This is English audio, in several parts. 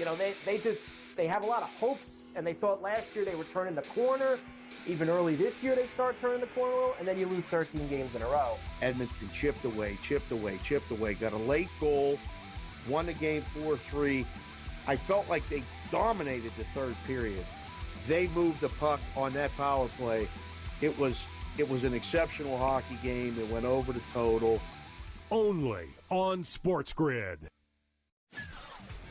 they have a lot of hopes, and they thought last year they were turning the corner. Even early this year, they start turning the corner, and then you lose 13 games in a row. Edmonton chipped away, got a late goal, won the game 4-3. I felt like they dominated the third period. They moved the puck on that power play. It was an exceptional hockey game. It went over the total. Only on SportsGrid.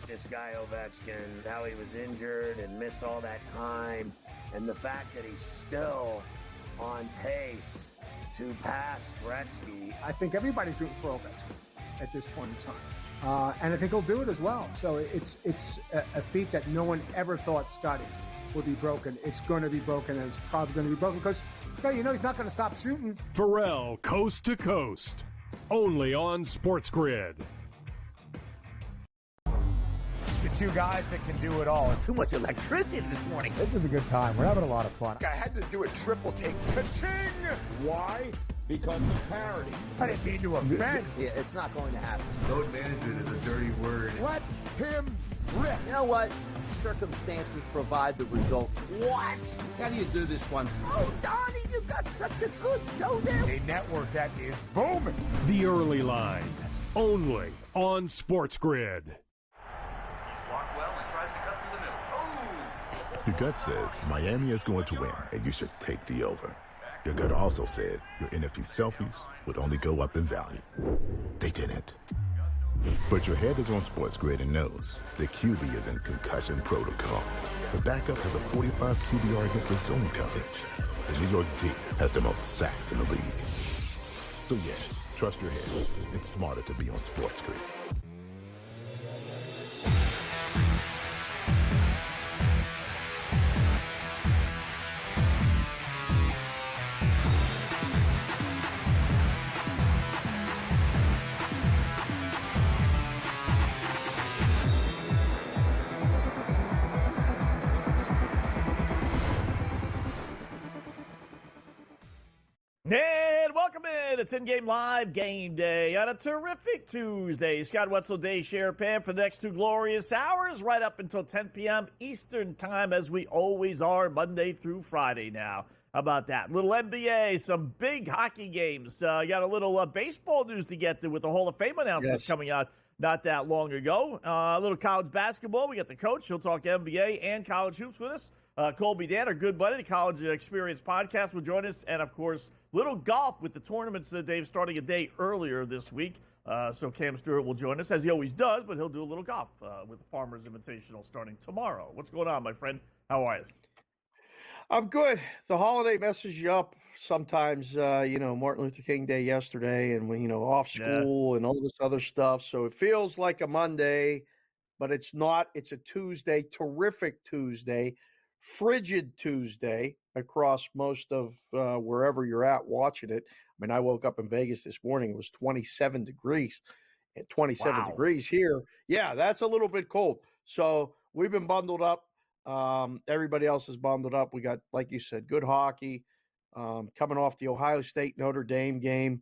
This guy Ovechkin, how he was injured and missed all that time, and the fact that he's still on pace to pass Gretzky. I think everybody's rooting for Ovechkin at this point in time, and I think he'll do it as well. So it's a feat that no one ever thought Scotty would be broken. It's going to be broken, and it's probably going to be broken because he's not going to stop shooting. Pharrell, coast to coast, only on SportsGrid. The two guys that can do it all. Too much electricity this morning. This is a good time. We're having a lot of fun. I had to do a triple take. Ka-ching! Why? Because of parity. I didn't mean to offend. Yeah, it's not going to happen. Load management is a dirty word. Let him rip. You know what? Circumstances provide the results. What? How do you do this once? Oh, Donnie, you got such a good show there. A network that is booming. The Early Line, only on SportsGrid. Your gut says Miami is going to win, and you should take the over. Your gut also said your NFT selfies would only go up in value. They didn't. But your head is on SportsGrid and knows the QB is in concussion protocol. The backup has a 45 QBR against the zone coverage. The New York D has the most sacks in the league. So yeah, trust your head. It's smarter to be on SportsGrid. And welcome in. It's in-game live game day on a terrific Tuesday. Scott Wetzel, Day Sharapan for the next 2 glorious hours, right up until 10 p.m. Eastern time, as we always are, Monday through Friday now. How about that? Little NBA, some big hockey games. Got a little baseball news to get to with the Hall of Fame announcements coming out not that long ago. A little college basketball. We got the coach. He'll talk NBA and college hoops with us. Colby Dan, our good buddy, the College Experience Podcast, will join us. And, of course, little golf with the tournaments that Dave starting a day earlier this week. So Cam Stewart will join us, as he always does, but he'll do a little golf with the Farmers Invitational starting tomorrow. What's going on, my friend? How are you? I'm good. The holiday messes you up sometimes. Martin Luther King Day yesterday, and off school and all this other stuff. So it feels like a Monday, but it's not. It's a Tuesday, terrific Tuesday, frigid Tuesday across most of wherever you're at watching it. I mean, I woke up in Vegas this morning. It was 27 degrees. At 27 degrees here. Yeah, that's a little bit cold. So we've been bundled up. Everybody else is bundled up. We got, like you said, good hockey coming off the Ohio State Notre Dame game.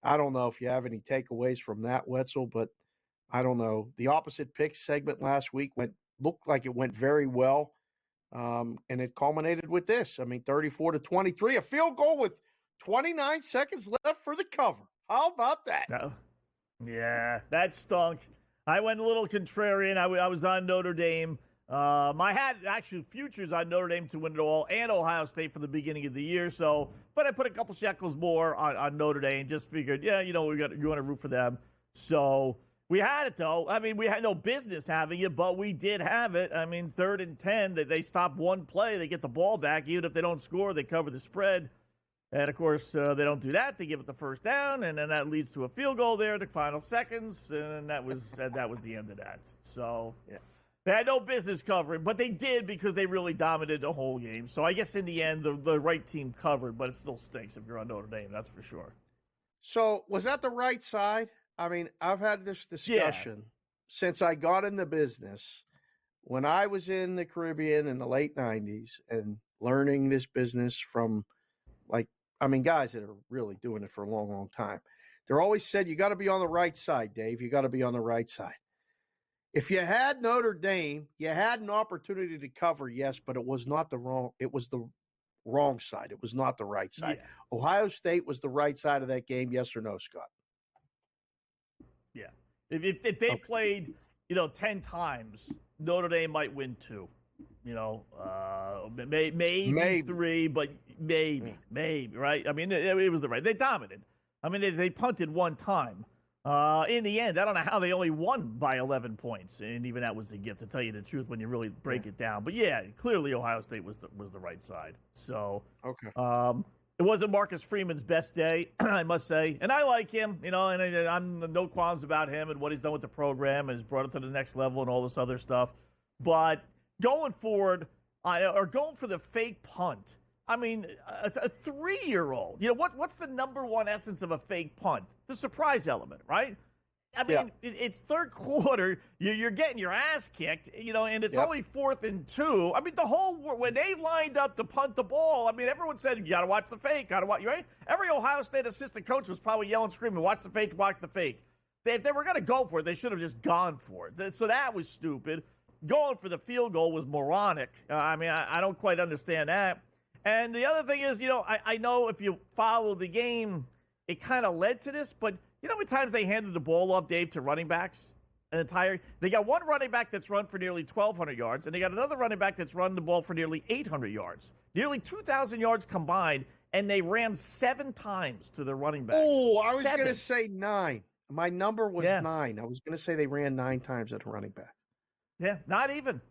I don't know if you have any takeaways from that, Wetzel, but I don't know. The opposite pick segment last week looked like it went very well. And it culminated with this. I mean, 34-23, a field goal with 29 seconds left for the cover. How about that? Yeah, that stunk. I went a little contrarian. I was on Notre Dame. I had actually futures on Notre Dame to win it all and Ohio State for the beginning of the year. But I put a couple shekels more on Notre Dame and just figured, you want to root for them. So we had it, though. I mean, we had no business having it, but we did have it. I mean, 3rd and 10, they stop one play, they get the ball back. Even if they don't score, they cover the spread. And, of course, they don't do that. They give it the first down, and then that leads to a field goal there in the final seconds, and that was the end of that. So, yeah. They had no business covering, but they did because they really dominated the whole game. So I guess in the end, the right team covered, but it still stinks if you're on Notre Dame, that's for sure. So was that the right side? I mean, I've had this discussion since I got in the business. When I was in the Caribbean in the late 90s and learning this business from, guys that are really doing it for a long, long time. They're always said, you got to be on the right side, Dave. You got to be on the right side. If you had Notre Dame, you had an opportunity to cover, yes, but it was not the wrong. It was the wrong side. It was not the right side. Yeah. Ohio State was the right side of that game, yes or no, Scott? Yeah. If they played, 10 times, Notre Dame might win 2. Maybe 3, but maybe, right? I mean, it was the right. They dominated. I mean, they punted 1 time. In the end, I don't know how they only won by 11 points, and even that was a gift, to tell you the truth, when you really break it down. But yeah, clearly Ohio State was the right side. So okay, it wasn't Marcus Freeman's best day, I must say, and I like him, and I'm no qualms about him and what he's done with the program and has brought it to the next level and all this other stuff. But going forward, or going for the fake punt. I mean, a 3-year-old. What's the number one essence of a fake punt? The surprise element, right? I mean, it's third quarter. You're getting your ass kicked, and it's only 4th and 2. I mean, when they lined up to punt the ball, I mean, everyone said, you got to watch the fake. Got to watch, right? Every Ohio State assistant coach was probably yelling, screaming, watch the fake, watch the fake. If they were going to go for it, they should have just gone for it. So that was stupid. Going for the field goal was moronic. I mean, I don't quite understand that. And the other thing is, I know if you follow the game, it kind of led to this, but how many times they handed the ball off, Dave, to running backs? They got one running back that's run for nearly 1,200 yards, and they got another running back that's run the ball for nearly 800 yards. Nearly 2,000 yards combined, and they ran 7 times to the running backs. Oh, I was going to say 9. My number was 9. I was going to say they ran 9 times at a running back. Yeah, not even.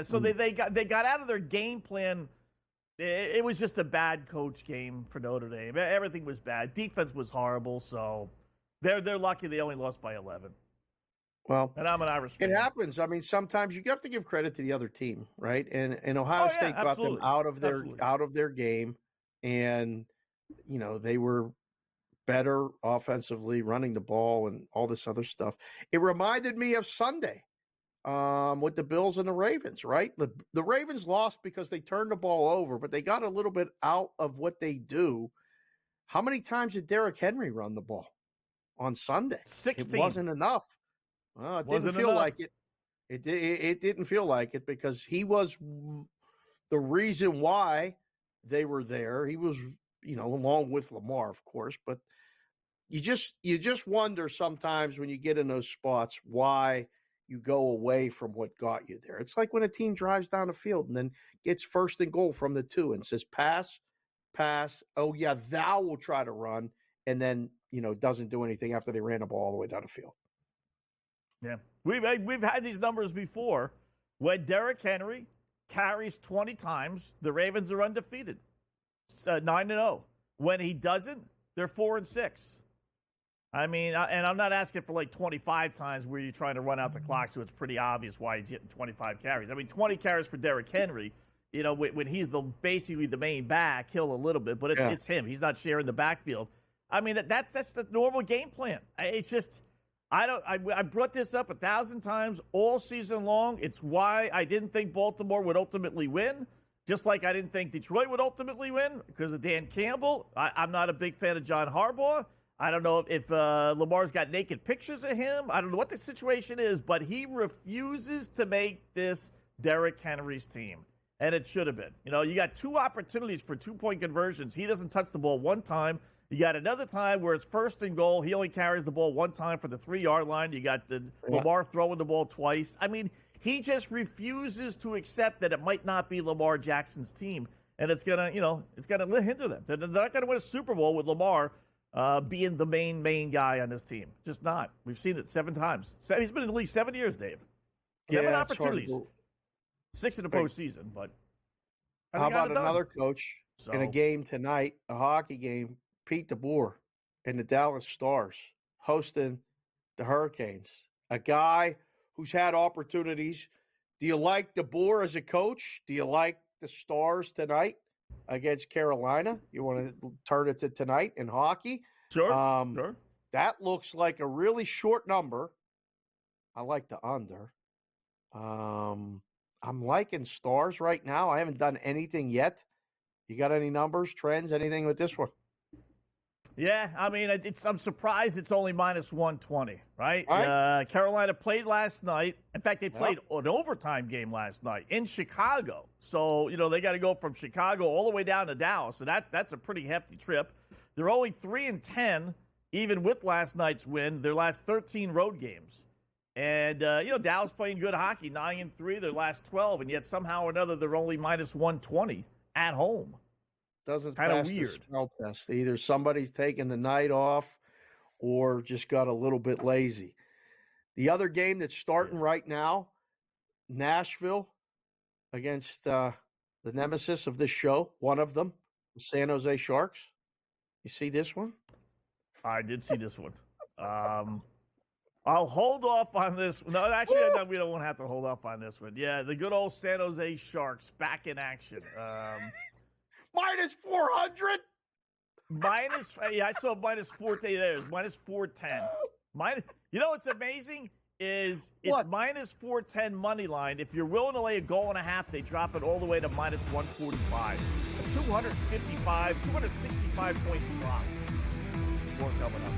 So they got out of their game plan. It was just a bad coach game for Notre Dame. Everything was bad. Defense was horrible. So they're lucky they only lost by 11. Well, and I'm an Irish fan. It happens. I mean, sometimes you have to give credit to the other team, right? And Ohio State got them out of their game, and they were better offensively, running the ball and all this other stuff. It reminded me of Sunday. With the Bills and the Ravens, right? The Ravens lost because they turned the ball over, but they got a little bit out of what they do. How many times did Derrick Henry run the ball on Sunday? 16. It wasn't enough. Well, it didn't feel like it. It didn't feel like it because he was the reason why they were there. He was, along with Lamar, of course, but you just wonder sometimes when you get in those spots why you go away from what got you there. It's like when a team drives down the field and then gets 1st and goal from the 2 and says, pass. Oh, yeah, thou will try to run. And then, doesn't do anything after they ran the ball all the way down the field. Yeah. We've had these numbers before. When Derrick Henry carries 20 times, the Ravens are undefeated. 9-0. When he doesn't, they're 4-6. I mean, and I'm not asking for like 25 times where you're trying to run out the clock, so it's pretty obvious why he's getting 25 carries. I mean, 20 carries for Derrick Henry, when he's basically the main back, he'll a little bit, but it's him. He's not sharing the backfield. I mean, that's the normal game plan. It's just, I brought this up 1,000 times all season long. It's why I didn't think Baltimore would ultimately win, just like I didn't think Detroit would ultimately win because of Dan Campbell. I'm not a big fan of John Harbaugh. I don't know if Lamar's got naked pictures of him. I don't know what the situation is, but he refuses to make this Derrick Henry's team, and it should have been. You got 2 opportunities for 2-point conversions. He doesn't touch the ball 1 time. You got another time where it's 1st and goal. He only carries the ball 1 time for the 3-yard line. You got Lamar throwing the ball twice. I mean, he just refuses to accept that it might not be Lamar Jackson's team, and it's gonna hinder them. They're not gonna win a Super Bowl with Lamar being the main guy on this team. Just not. We've seen it 7 times. He's been in the league 7 years, Dave. 7 opportunities. 6 in the postseason, but how about another coach in a game tonight, a hockey game, Pete DeBoer and the Dallas Stars hosting the Hurricanes, a guy who's had opportunities. Do you like DeBoer as a coach? Do you like the Stars tonight against Carolina? You want to turn it to tonight in hockey? Sure. Sure. That looks like a really short number. I like the under. I'm liking Stars right now. I haven't done anything yet. You got any numbers, trends, anything with this one? Yeah, I mean, I'm surprised it's only minus 120, right? Carolina played last night. In fact, they played an overtime game last night in Chicago. So, they got to go from Chicago all the way down to Dallas. So that's a pretty hefty trip. They're only 3-10, even with last night's win, their last 13 road games. And, Dallas playing good hockey, 9-3, their last 12, and yet somehow or another they're only minus 120 at home. Doesn't kind of pass weird. the smell test. Either somebody's taking the night off or just got a little bit lazy. The other game that's starting right now, Nashville against the nemesis of this show, one of them, the San Jose Sharks. You see this one? I did see this one. I'll hold off on this. No, actually, we don't have to hold off on this one. Yeah, the good old San Jose Sharks back in action. Minus 400? I saw minus 410 there. Minus 410. What's amazing is it's minus 410 money line. If you're willing to lay a goal and a half, they drop it all the way to minus 145. A 265 point drop. More coming up.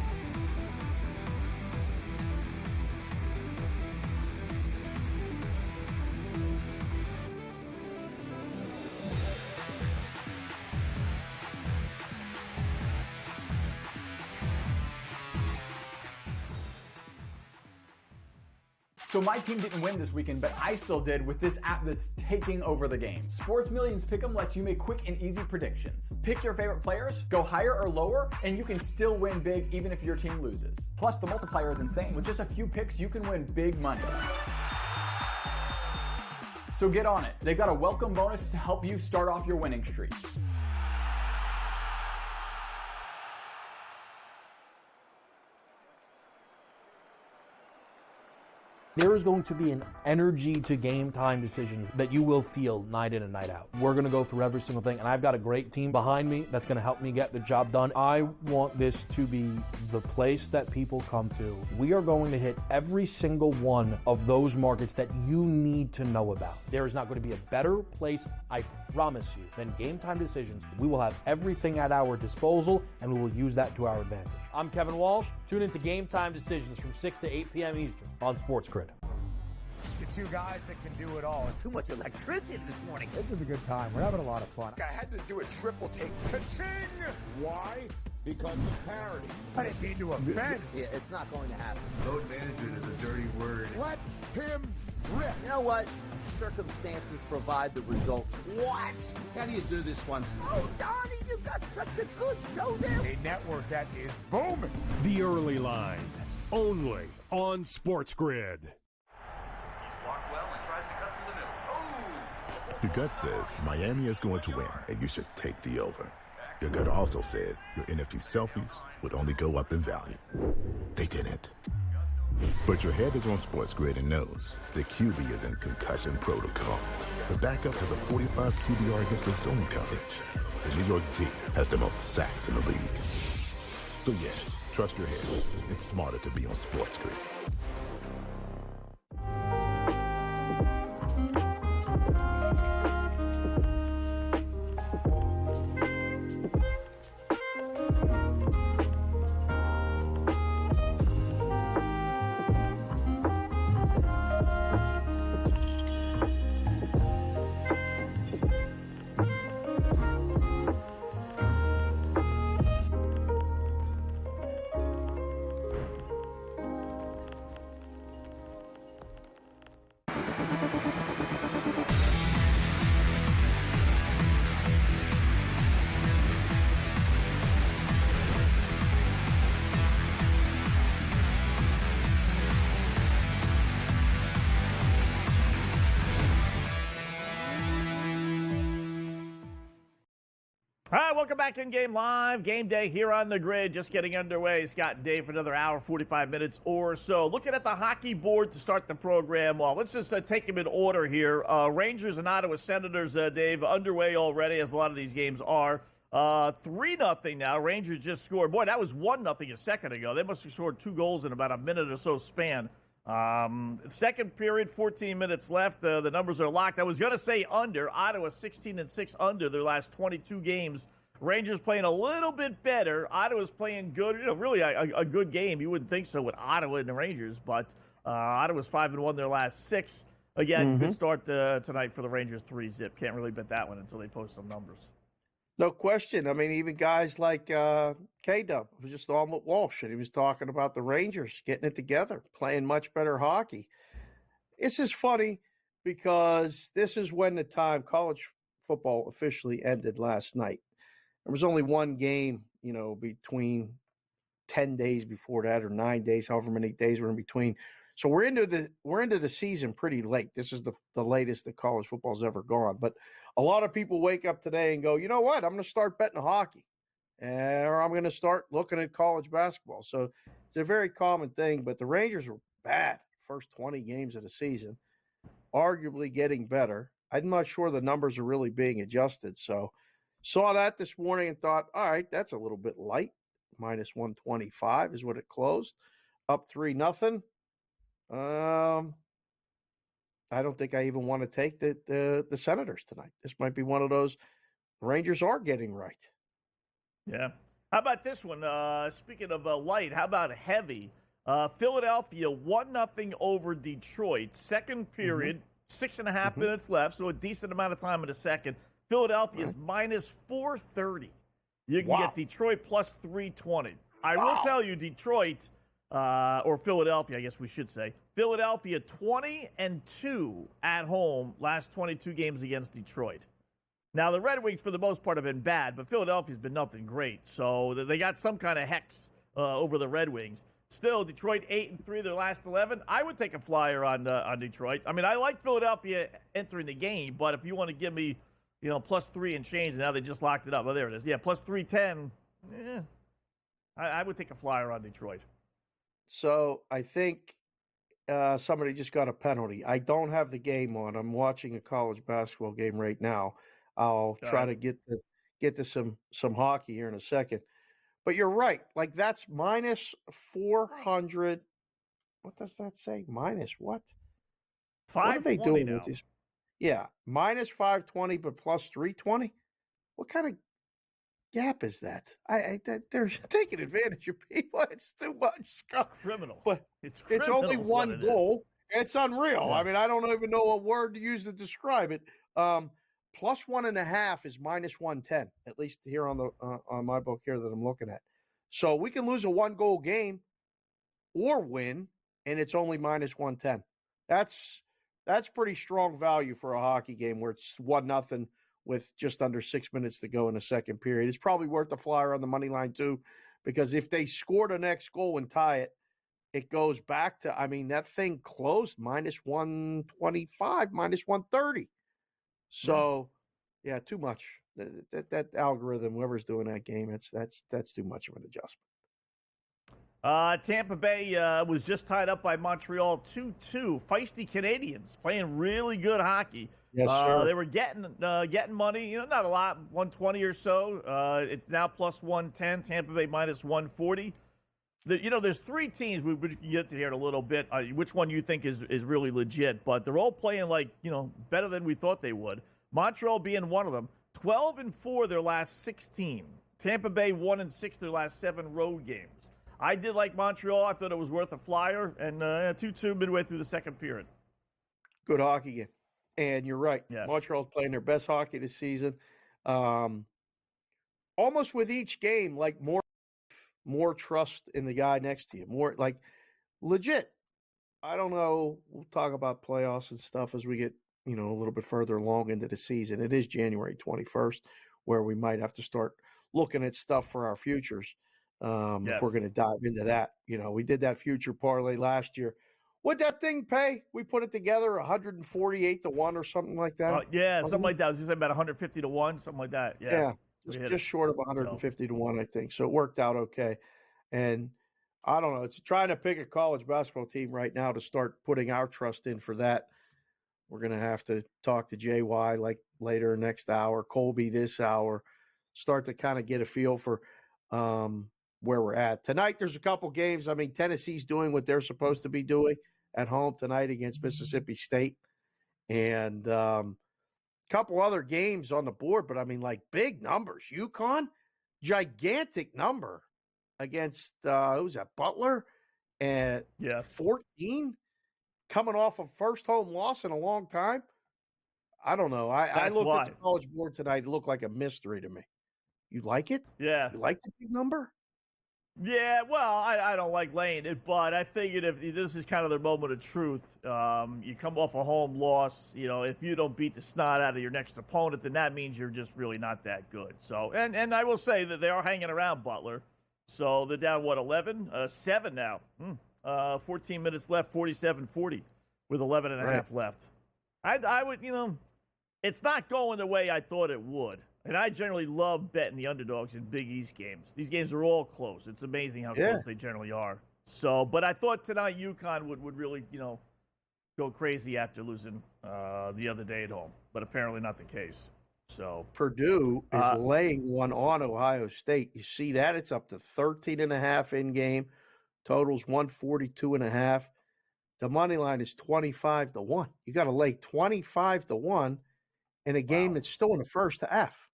So my team didn't win this weekend, but I still did with this app that's taking over the game. Sports Millions Pick'em lets you make quick and easy predictions. Pick your favorite players, go higher or lower, and you can still win big even if your team loses. Plus, the multiplier is insane. With just a few picks, you can win big money. So get on it. They've got a welcome bonus to help you start off your winning streak. There is going to be an energy to game time decisions that you will feel night in and night out. We're going to go through every single thing, and I've got a great team behind me that's going to help me get the job done. I want this to be the place that people come to. We are going to hit every single one of those markets that you need to know about. There is not going to be a better place, I promise you, than Game Time Decisions. We will have everything at our disposal, and we will use that to our advantage. I'm Kevin Walsh. Tune into Game Time Decisions from 6 to 8 p.m. Eastern on SportsGrid. The two guys that can do it all. Too much electricity this morning. This is a good time. We're having a lot of fun. I had to do a triple take. Ka-ching! Why? Because of parity. I didn't mean to offend. Yeah, it's not going to happen. Load management is a dirty word. Let him rip. You know what? Circumstances provide the results. What? How do you do this once? Oh, Donnie, you got such a good show there. A network that is booming. The Early Line, only on SportsGrid. Your gut says Miami is going to win, and you should take the over. Your gut also said your NFT selfies would only go up in value. They didn't. But your head is on SportsGrid and knows the QB is in concussion protocol. The backup has a 45 QBR against the zone coverage. The New York D has the most sacks in the league. So yeah, trust your head. It's smarter to be on SportsGrid. All right, welcome back in Game Live. Game Day here on the grid, just getting underway. Scott and Dave for another hour, 45 minutes or so. Looking at the hockey board to start the program. Well, let's just take them in order here. Rangers and Ottawa Senators, Dave, underway already, as a lot of these games are. 3-0 now. Rangers just scored. Boy, that was 1-0 a second ago. They must have scored 2 goals in about a minute or so span. Second period, 14 minutes left. The numbers are locked. I was going to say under. Ottawa 16-6 under their last 22 games Rangers playing a little bit better. Ottawa's playing good. Really a good game. You wouldn't think so with Ottawa and the Rangers, but Ottawa's 5-1 their last 6. Again, good start tonight for the Rangers. 3-0. Can't really bet that one until they post some numbers. No question. I mean, even guys like K-Dub was just on with Walsh, and he was talking about the Rangers getting it together, playing much better hockey. This is funny because this is when the time college football officially ended last night. There was only one game, between 10 days before that or 9 days, however many days were in between. So we're into the season pretty late. This is the latest that college football's ever gone. But a lot of people wake up today and go, you know what? I'm going to start betting hockey, or I'm going to start looking at college basketball. So it's a very common thing. But the Rangers were bad first 20 games of the season, arguably getting better. I'm not sure the numbers are really being adjusted. So saw that this morning and thought, all right, that's a little bit light. Minus 125 is what it closed. Up 3-0. I don't think I even want to take the Senators tonight. This might be one of those Rangers are getting right. Yeah. How about this one? Speaking of light, how about heavy? Philadelphia 1-0 over Detroit. Second period, 6.5 minutes left, so a decent amount of time in the second. Philadelphia is minus 430. You can get Detroit plus 320. I will tell you, Detroit, or Philadelphia, I guess we should say. Philadelphia 20-2 at home last 22 games against Detroit. Now, the Red Wings, for the most part, have been bad, but Philadelphia's been nothing great. So they got some kind of hex over the Red Wings. Still, Detroit 8-3 their last 11. I would take a flyer on Detroit. I mean, I like Philadelphia entering the game, but if you want to give me, plus 3 and change, and now they just locked it up. Oh, there it is. Yeah, plus 310. I would take a flyer on Detroit. So I think somebody just got a penalty. I don't have the game on. I'm watching a college basketball game right now. I'll try to get to some hockey here in a second. But you're right. Like, that's minus 400. What does that say? Minus what? What are they doing with this? Yeah, minus 520, but plus 320. What kind of gap is that? They're taking advantage of people. It's too much. It's criminal. But it's only one goal. It's unreal. Yeah. I mean, I don't even know a word to use to describe it. Plus 1.5 is minus 110, at least here on my book here that I'm looking at. So we can lose a 1-goal game or win, and it's only minus 110. That's pretty strong value for a hockey game where it's 1-0 with just under 6 minutes to go in the second period. It's probably worth the flyer on the money line too, because if they score the next goal and tie it, it goes back to, that thing closed minus 125, minus 130. So, yeah, too much. That algorithm, whoever's doing that game, that's too much of an adjustment. Tampa Bay was just tied up by Montreal 2-2. Feisty Canadians playing really good hockey. Yes, sir. They were getting money, not a lot, 120 or so. It's now plus 110. Tampa Bay minus 140. There's 3 teams we can get to here in a little bit. Which one you think is really legit? But they're all playing better than we thought they would. Montreal being one of them. 12-4 their last 16. Tampa Bay 1-6 their last 7 road games. I did like Montreal. I thought it was worth a flyer, and 2-2 midway through the second period. Good hockey game. And you're right. Yeah. Montreal's playing their best hockey this season. Almost with each game, more trust in the guy next to you. More legit. I don't know. We'll talk about playoffs and stuff as we get, a little bit further along into the season. It is January 21st where we might have to start looking at stuff for our futures. If we're going to dive into that. We did that future parlay last year. What'd that thing pay? We put it together 148 to 1 or something like that. Something like that. I was just about 150 to 1, something like that. Yeah. Just short of 150 to 1, I think. So it worked out okay. And I don't know. It's trying to pick a college basketball team right now to start putting our trust in for that. We're going to have to talk to JY later next hour, Colby this hour, start to kind of get a feel for where we're at. Tonight, there's a couple games. Tennessee's doing what they're supposed to be doing at home tonight against Mississippi State. And couple other games on the board, but I mean, like big numbers. UConn, gigantic number against who's that? Butler, and 14, coming off of first home loss in a long time. I don't know. I looked at the college board tonight. It looked like a mystery to me. You like it? Yeah. You like the big number? Yeah, well, I don't like laying it, but I figured if this is kind of their moment of truth, you come off a home loss, if you don't beat the snot out of your next opponent, then that means you're just really not that good. So, and I will say that they are hanging around Butler. So they're down, 11? 7 now. 14 minutes left, 47-40 with 11 and a half left. I would, it's not going the way I thought it would. And I generally love betting the underdogs in Big East games. These games are all close. It's amazing how close they generally are. So, but I thought tonight UConn would really, go crazy after losing the other day at home. But apparently not the case. So Purdue is laying one on Ohio State. You see that? It's up to 13.5 in game. Totals 142.5. The money line is 25-1. You got to lay 25-1 in a game that's still in the first half.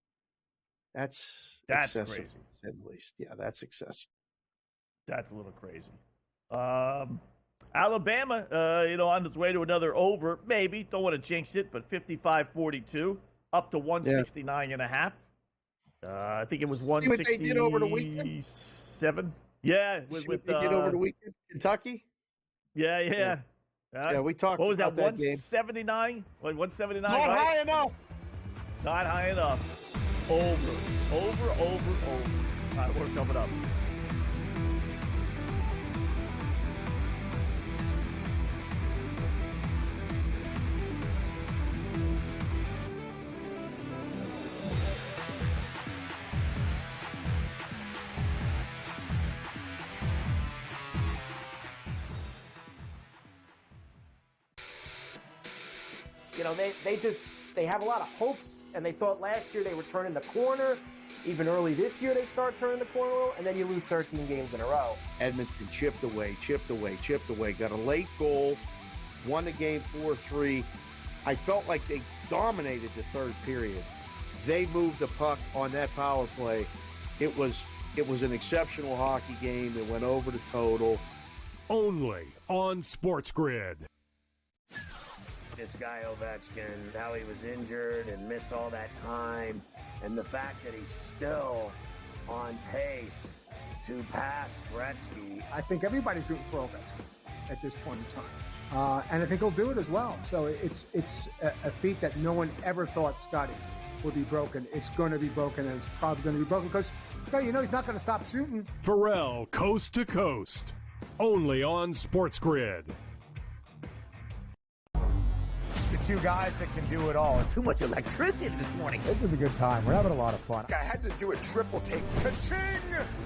That's excessive, crazy. At least. Yeah, that's excessive. That's a little crazy. Alabama, on its way to another over. Maybe. Don't want to jinx it, but 55-42, up to 169.5. I think it was 167. See what they did over the weekend? Yeah. What they did over the weekend? Kentucky? Yeah. Yeah, we talked What was about that, that game. 179? Like 179, Not right? high enough. Not high enough. Over. All right, we're coming up. They have a lot of hopes, and they thought last year they were turning the corner. Even early this year, they start turning the corner, and then you lose 13 games in a row. Edmonton chipped away. Got a late goal, won the game 4-3. I felt like they dominated the third period. They moved the puck on that power play. It was an exceptional hockey game. It went over the total. Only on SportsGrid. This guy Ovechkin, how he was injured and missed all that time, and the fact that he's still on pace to pass Gretzky. I think everybody's rooting for Ovechkin at this point in time, and I think he'll do it as well. So it's a feat that no one ever thought Scotty would be broken. It's going to be broken, and it's probably going to be broken because he's not going to stop shooting. Pharrell, coast to coast, only on SportsGrid. The two guys that can do it all. Too much electricity this morning. This is a good time. We're having a lot of fun. I had to do a triple take. Ka-ching!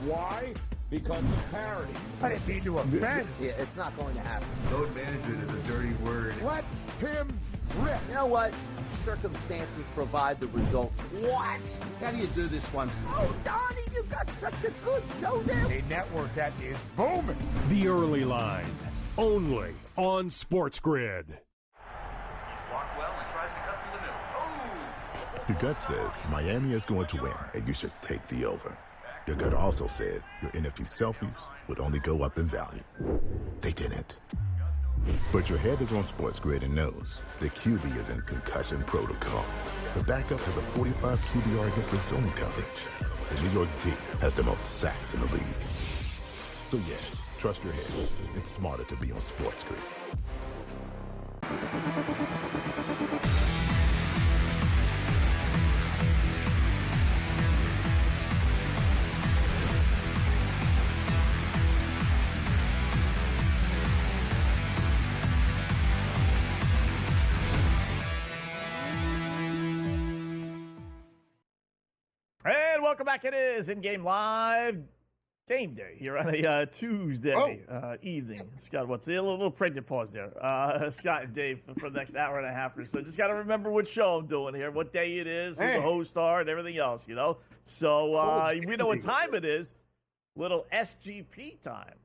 Why? Because of parity. I didn't mean to offend. Yeah, it's not going to happen. Load management is a dirty word. Let him rip. You know what? Circumstances provide the results. What? How do you do this once? Oh, Donnie, you got such a good show there. A network that is booming. The early line, only on SportsGrid. Your gut says Miami is going to win, and you should take the over. Your gut also said your NFT selfies would only go up in value. They didn't. But your head is on SportsGrid and knows the QB is in concussion protocol. The backup has a 45 QBR against the zone coverage. The New York D has the most sacks in the league. So yeah, trust your head. It's smarter to be on SportsGrid. And welcome back. It is In-Game Live Game Day here on a Tuesday evening. Scott, what's a little pregnant pause there? Scott and Dave for the next hour and a half or so. Just got to remember what show I'm doing here, what day it is, who the hosts are, and everything else, So we know what time it is. Little SGP time.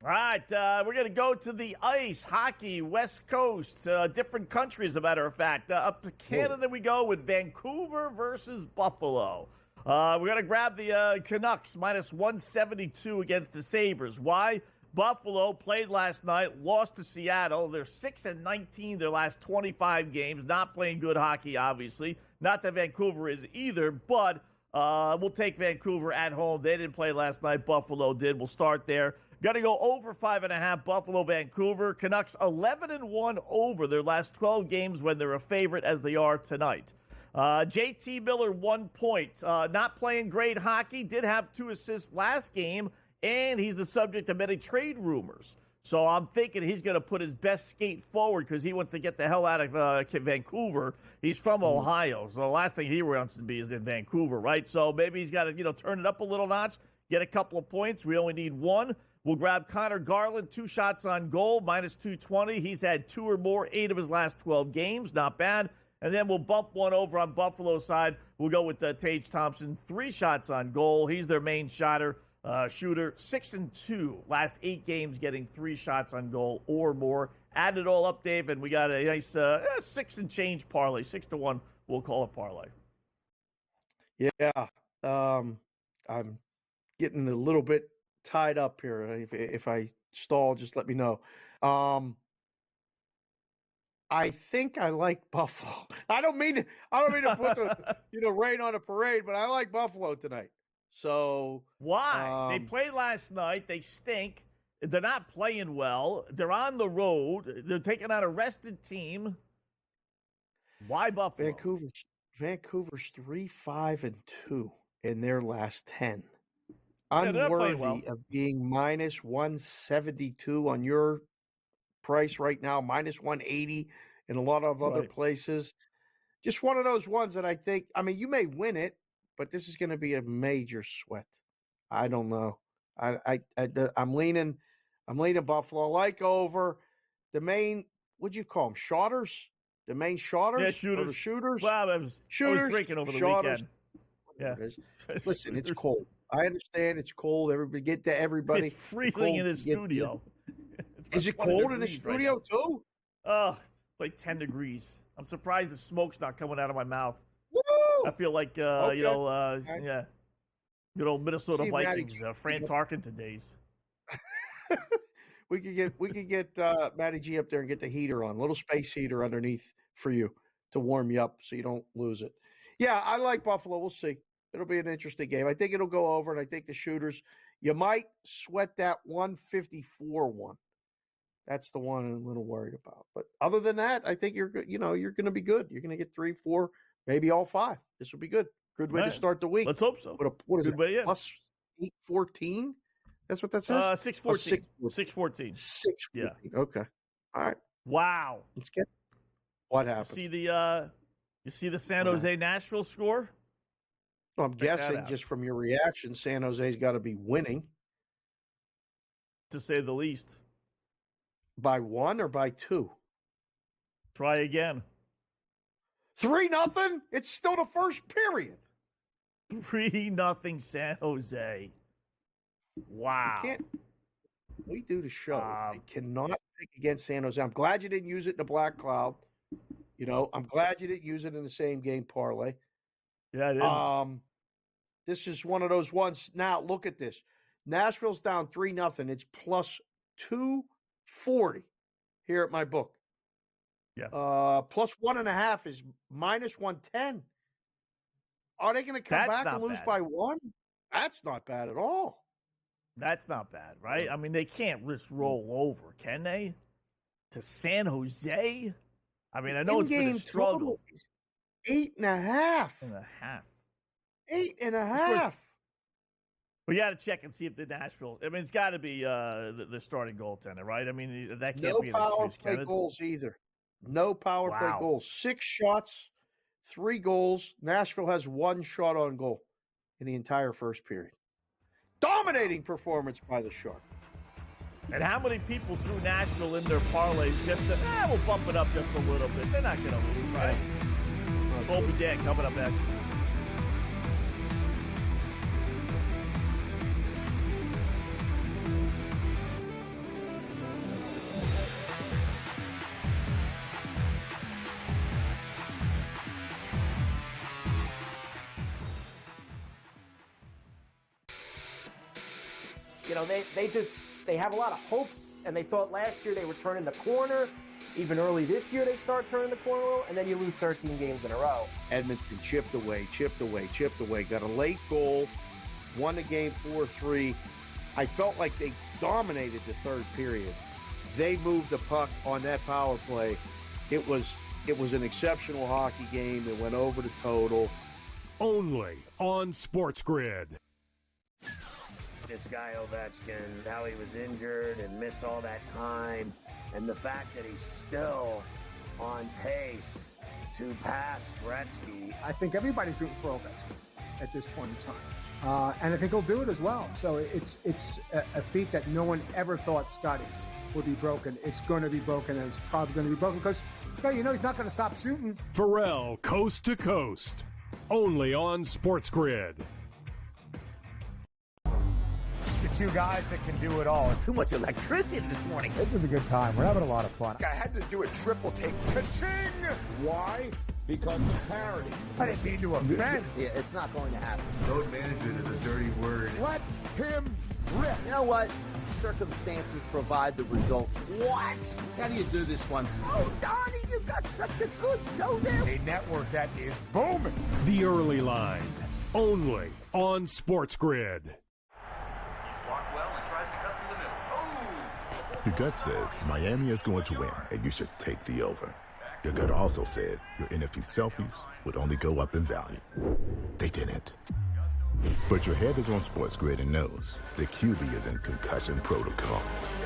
All right, we're going to go to the ice hockey West Coast, different countries, as a matter of fact. Up to Canada we go with Vancouver versus Buffalo. We're going to grab the Canucks minus 172 against the Sabres. Why? Buffalo played last night, lost to Seattle. They're 6-19 their last 25 games. Not playing good hockey, obviously. Not that Vancouver is either, but we'll take Vancouver at home. They didn't play last night. Buffalo did. We'll start there. Got to go over 5.5, Buffalo, Vancouver. Canucks 11-1 over their last 12 games when they're a favorite as they are tonight. JT Miller, 1 point. Not playing great hockey. Did have 2 assists last game, and he's the subject of many trade rumors. So I'm thinking he's going to put his best skate forward because he wants to get the hell out of Vancouver. He's from Ohio, so the last thing he wants to be is in Vancouver, right? So maybe he's got to turn it up a little notch, get a couple of points. We only need 1. We'll grab Connor Garland, 2 shots on goal, minus 220. He's had 2 or more, 8 of his last 12 games. Not bad. And then we'll bump one over on Buffalo's side. We'll go with Tage Thompson, 3 shots on goal. He's their main shooter, 6-2. Last 8 games getting 3 shots on goal or more. Add it all up, Dave, and we got a nice 6 and change parlay. 6-1, we'll call it parlay. Yeah. I'm getting a little bit tied up here. If I stall, just let me know. I think I like Buffalo. I don't mean to put the rain on a parade, but I like Buffalo tonight. So why? They played last night. They stink. They're not playing well. They're on the road. They're taking on a rested team. Why Buffalo? Vancouver's 3-5-2 in their last 10. Yeah, Unworthy of being minus 172 on your price right now, minus 180 in a lot of other places. Just one of those ones that I think, you may win it, but this is going to be a major sweat. I don't know. I'm leaning Buffalo. Like over the main, what'd you call them? Shotters? The main shotters? Yeah, shooters. Or the shooters? Well, I was drinking over the weekend. Yeah. Listen, it's cold. I understand it's cold. Everybody get to everybody. It's freezing in the studio. Is it cold in the studio too? Oh, like 10 degrees. I'm surprised the smoke's not coming out of my mouth. Woo! I feel like Okay. yeah, good old Minnesota Vikings, Fran Tarkenton days. We could get Matty G up there and get the heater on, a little space heater underneath for you to warm you up so you don't lose it. Yeah, I like Buffalo. We'll see. It'll be an interesting game. I think it'll go over, and I think the shooters, you might sweat that 154 one. That's the one I'm a little worried about. But other than that, I think you're going to be good. You're going to get 3, 4, maybe all 5. This will be good. Good way to start the week. Let's hope so. What is good it? Way, yeah. Plus 814? That's what that says? 614. 614. 614. Yeah. Okay. All right. Wow. Let's get what happened. You see the San Jose Nashville score? Well, I'm guessing just from your reaction, San Jose's got to be winning. To say the least. By 1 or by 2? Try again. 3-0? It's still the first period. 3-0 San Jose. Wow. We do the show. I cannot pick against San Jose. I'm glad you didn't use it in the Black Cloud. I'm glad you didn't use it in the same game parlay. Yeah, I didn't. This is one of those ones. Now, look at this. Nashville's down 3-0. It's plus 240 here at my book. Yeah. Plus 1.5 is minus 110. Are they going to come back and lose by 1? That's not bad at all. That's not bad, right? I mean, they can't just roll over, can they? To San Jose? I mean, I know it's been a struggle. 8.5. 8.5. We got to check and see if the Nashville. I mean, it's got to be the starting goaltender, right? I mean, that can't be an excuse. No power play goals either. No power play goals. 6 shots, 3 goals. Nashville has 1 shot on goal in the entire first period. Dominating performance by the Sharks. And how many people threw Nashville in their parlays just to, we'll bump it up just a little bit. They're not going to lose, right? Colby Dan coming up next. they have a lot of hopes, and they thought last year they were turning the corner. Even early this year, they start turning the corner, and then you lose 13 games in a row. Edmonton chipped away, got a late goal, won the game 4-3. I felt like they dominated the third period. They moved the puck on that power play. It was an exceptional hockey game. It went over the total. Only on SportsGrid. This guy Ovechkin, how he was injured and missed all that time, and the fact that he's still on pace to pass Gretzky. I think everybody's rooting for Ovechkin at this point in time, and I think he'll do it as well. So it's a feat that no one ever thought Scotty would be broken. It's going to be broken, and it's probably going to be broken because he's not going to stop shooting. Pharrell, coast to coast, only on SportsGrid. The two guys that can do it all. Too much electricity this morning. This is a good time. We're having a lot of fun. I had to do a triple take. Ka-ching! Why? Because of parity. I didn't mean to offend. Yeah, it's not going to happen. Load management is a dirty word. Let him rip. You know what? Circumstances provide the results. What? How do you do this once? Oh, Donnie, you got such a good show there. A network that is booming. The early line, only on SportsGrid. Your gut says Miami is going to win, and you should take the over. Your gut also said your NFT selfies would only go up in value. They didn't. But your head is on SportsGrid and knows the QB is in concussion protocol.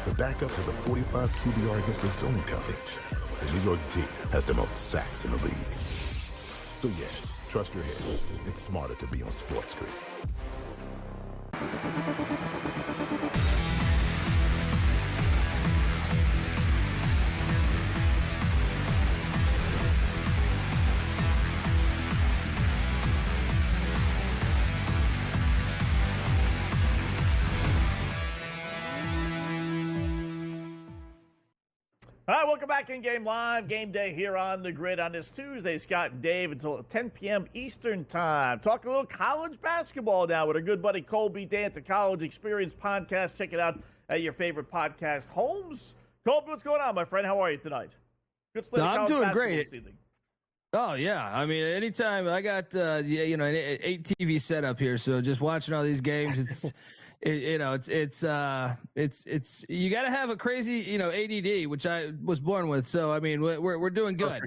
The backup has a 45 QBR against the zone coverage. The New York D has the most sacks in the league. So yeah, trust your head. It's smarter to be on SportsGrid. All right, welcome back in Game Live. Game Day here on the grid on this Tuesday. Scott and Dave until 10 p.m. Eastern Time. Talk a little college basketball now with our good buddy Colby Day at the College Experience Podcast. Check it out at your favorite podcast homes. Colby, what's going on, my friend? How are you tonight? Good slate of I'm college doing basketball great. this evening. Oh yeah, I mean, anytime I got an 8 TV setup here, so just watching all these games, it's it's you got to have a crazy ADD, which I was born with. So I mean, we're doing good.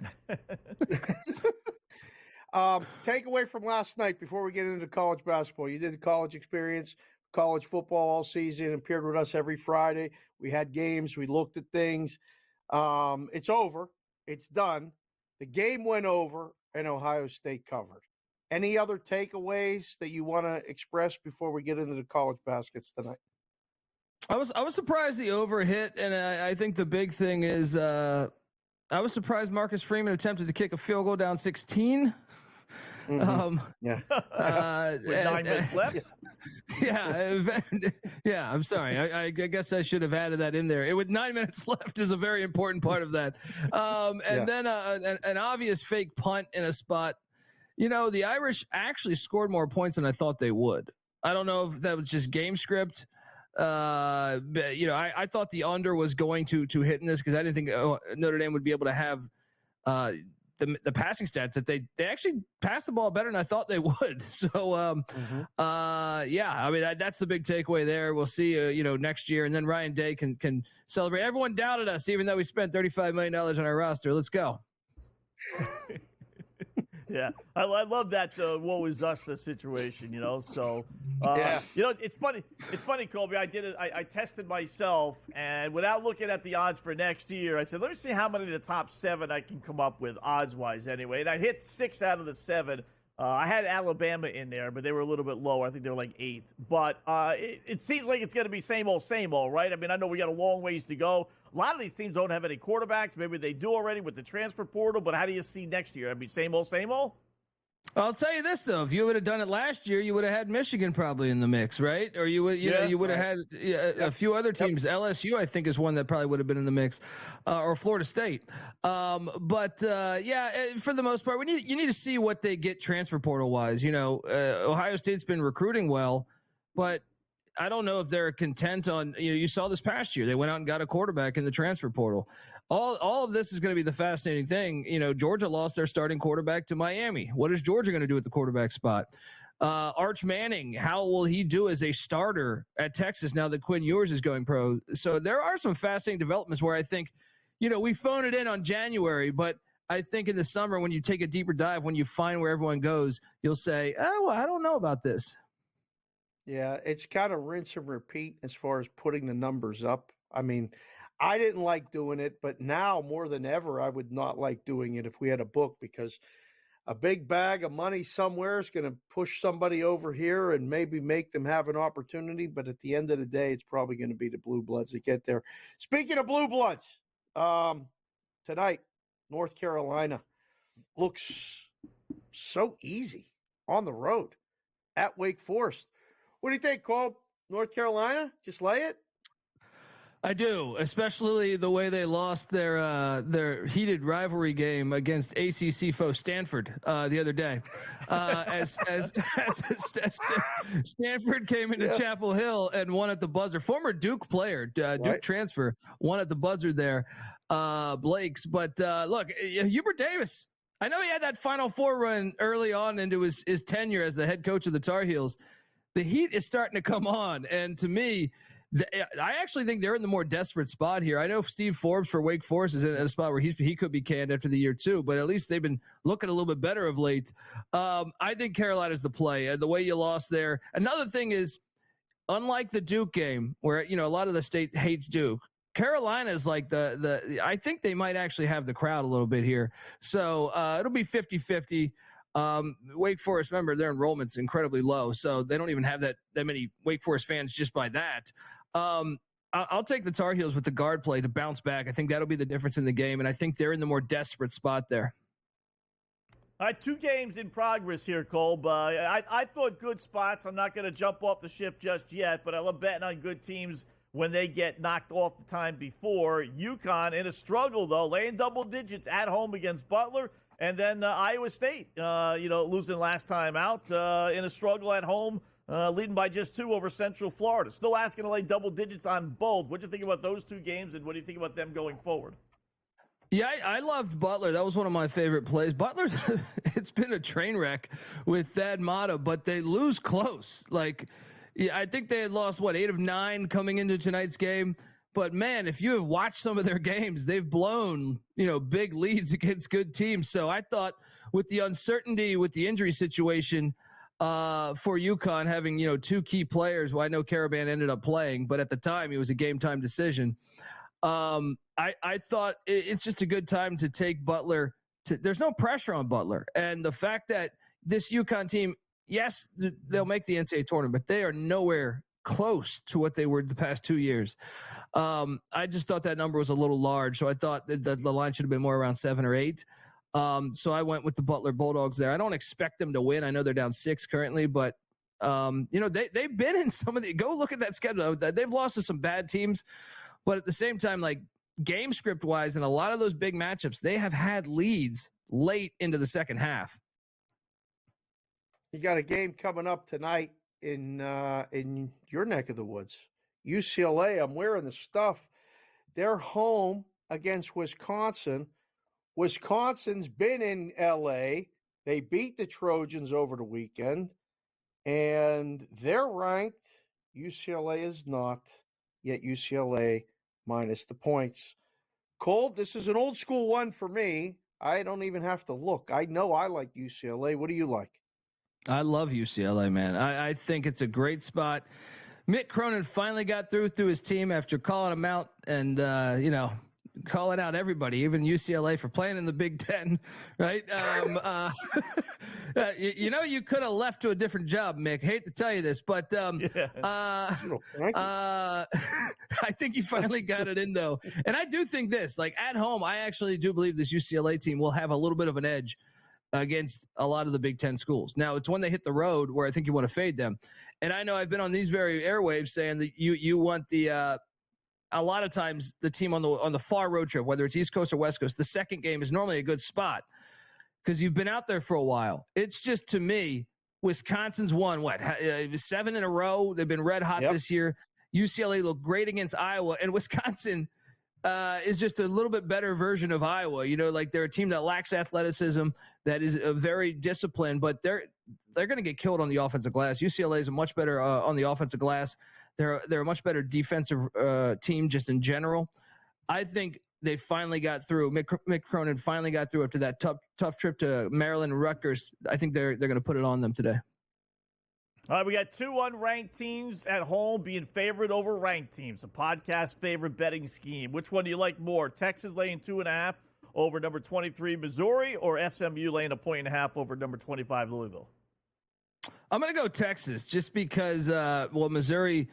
Takeaway from last night before we get into college basketball. You did the College Experience, college football all season, appeared with us every Friday. We had games. We looked at things. It's over. It's done. The game went over, and Ohio State covered. Any other takeaways that you want to express before we get into the college baskets tonight? I was surprised the over hit, and I think the big thing is I was surprised Marcus Freeman attempted to kick a field goal down 16. Mm-hmm. With 9 minutes left. Yeah. I'm sorry. I guess I should have added that in there. With 9 minutes left is a very important part of that. Then an obvious fake punt in a spot. The Irish actually scored more points than I thought they would. I don't know if that was just game script. But, I thought the under was going to hit in this because I didn't think Notre Dame would be able to have the passing stats that they actually passed the ball better than I thought they would. So, I mean, that's the big takeaway there. We'll see, next year. And then Ryan Day can celebrate. Everyone doubted us, even though we spent $35 million on our roster. Let's go. Yeah, I love that woe is us situation, So, it's funny. It's funny, Colby. I did it. I tested myself, and without looking at the odds for next year, I said, let me see how many of the top 7 I can come up with odds-wise anyway. And I hit 6 out of the 7. I had Alabama in there, but they were a little bit lower. I think they were like 8th. But it seems like it's going to be same old, right? I mean, I know we got a long ways to go. A lot of these teams don't have any quarterbacks. Maybe they do already with the transfer portal, but how do you see next year? I mean, same old, I'll tell you this, though. If you would have done it last year, you would have had Michigan probably in the mix, right? Or you would have had a few other teams. Yep. LSU, I think, is one that probably would have been in the mix, or Florida State. For the most part, you need to see what they get transfer portal wise. Ohio State's been recruiting well, but I don't know if they're content on, you saw this past year, they went out and got a quarterback in the transfer portal. All of this is going to be the fascinating thing. Georgia lost their starting quarterback to Miami. What is Georgia going to do at the quarterback spot? Arch Manning, how will he do as a starter at Texas now that Quinn Ewers is going pro? So there are some fascinating developments where I think, we phone it in on January, but I think in the summer when you take a deeper dive, when you find where everyone goes, you'll say, oh, well, I don't know about this. Yeah, it's kind of rinse and repeat as far as putting the numbers up. I mean, I didn't like doing it, but now more than ever, I would not like doing it if we had a book, because a big bag of money somewhere is going to push somebody over here and maybe make them have an opportunity. But at the end of the day, it's probably going to be the Blue Bloods that get there. Speaking of Blue Bloods, tonight, North Carolina looks so easy on the road at Wake Forest. What do you think, Cole? North Carolina, just lay it? I do, especially the way they lost their heated rivalry game against ACC foe Stanford the other day. As Stanford came into Chapel Hill and won at the buzzer. Former Duke player, Duke transfer, won at the buzzer there, Blake's. But look, Hubert Davis, I know he had that Final Four run early on into his tenure as the head coach of the Tar Heels. The heat is starting to come on, and to me, I actually think they're in the more desperate spot here. I know Steve Forbes for Wake Forest is in a spot where he could be canned after the year too, but at least they've been looking a little bit better of late. I think Carolina's the play. The way you lost there. Another thing is, unlike the Duke game where, a lot of the state hates Duke, Carolina is like I think they might actually have the crowd a little bit here. So it'll be 50-50. Wake Forest, remember, their enrollment's incredibly low, so they don't even have that many Wake Forest fans just by that. I'll take the Tar Heels with the guard play to bounce back. I think that'll be the difference in the game, and I think they're in the more desperate spot there. All right, 2 games in progress here, Cole. I thought good spots. I'm not going to jump off the ship just yet, but I love betting on good teams when they get knocked off the time before. UConn in a struggle, though, laying double digits at home against Butler. And then Iowa State, losing last time out in a struggle at home, leading by just 2 over Central Florida. Still asking to lay double digits on both. What do you think about those 2 games, and what do you think about them going forward? Yeah, I loved Butler. That was one of my favorite plays. Butler's, it's been a train wreck with Thad Matta, but they lose close. I think they had lost, 8 of 9 coming into tonight's game. But, man, if you have watched some of their games, they've blown, big leads against good teams. So I thought with the uncertainty with the injury situation for UConn having, 2 key players, I know Caravan ended up playing, but at the time it was a game-time decision. I thought it's just a good time to take Butler. There's no pressure on Butler. And the fact that this UConn team, yes, they'll make the NCAA tournament, but they are nowhere close to what they were the past 2 years. I just thought that number was a little large, so I thought that the line should have been more around 7 or 8. So I went with the Butler Bulldogs there. I don't expect them to win. I know they're down 6 currently, but they've been in some of the. Go look at that schedule. They've lost to some bad teams, but at the same time, game script wise, in a lot of those big matchups, they have had leads late into the second half. You got a game coming up tonight in your neck of the woods. UCLA, I'm wearing the stuff. They're home against Wisconsin. Wisconsin's been in LA. They beat the Trojans over the weekend, and they're ranked. UCLA is not, yet UCLA minus the points. Cole, this is an old school one for me. I don't even have to look. I know I like UCLA. What do you like? I love UCLA, man. I think it's a great spot. Mick Cronin finally got through his team after calling him out and, calling out everybody, even UCLA, for playing in the Big Ten, right? You could have left to a different job, Mick. Hate to tell you this, but I think you finally got it in, though. And I do think this, at home, I actually do believe this UCLA team will have a little bit of an edge against a lot of the Big Ten schools. Now, it's when they hit the road where I think you want to fade them. And I know I've been on these very airwaves saying that you want a lot of times the team on the far road trip, whether it's East Coast or West Coast, the second game is normally a good spot because you've been out there for a while. It's just, to me, Wisconsin's won, 7 in a row. They've been red hot this year. UCLA looked great against Iowa, and Wisconsin is just a little bit better version of Iowa. You know, like they're a team that lacks athleticism, that is very disciplined, but they're going to get killed on the offensive glass. UCLA is a much better on the offensive glass. They're a much better defensive team just in general. I think they finally got through. Mick Cronin finally got through after that tough trip to Maryland and Rutgers. I think they're going to put it on them today. All right, we got 2 unranked teams at home being favored over ranked teams. A podcast favorite betting scheme. Which one do you like more? Texas laying 2.5 over number 23 Missouri, or SMU laying 1.5 over number 25 Louisville? I'm going to go Texas just because, Missouri,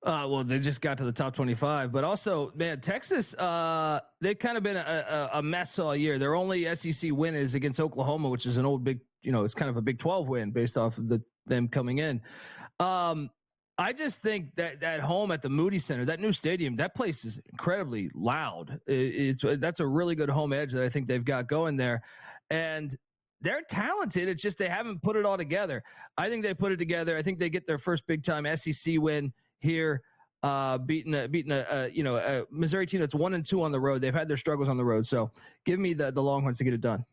they just got to the top 25. But also, man, Texas, they've kind of been a mess all year. Their only SEC win is against Oklahoma, which is an old big, it's kind of a Big 12 win based off of them coming in. I just think that at home at the Moody Center, that new stadium, that place is incredibly loud. That's a really good home edge that I think they've got going there. And they're talented. It's just they haven't put it all together. I think they put it together. I think they get their first big-time SEC win here, beating a Missouri team that's 1-2 on the road. They've had their struggles on the road. So give me the Longhorns to get it done.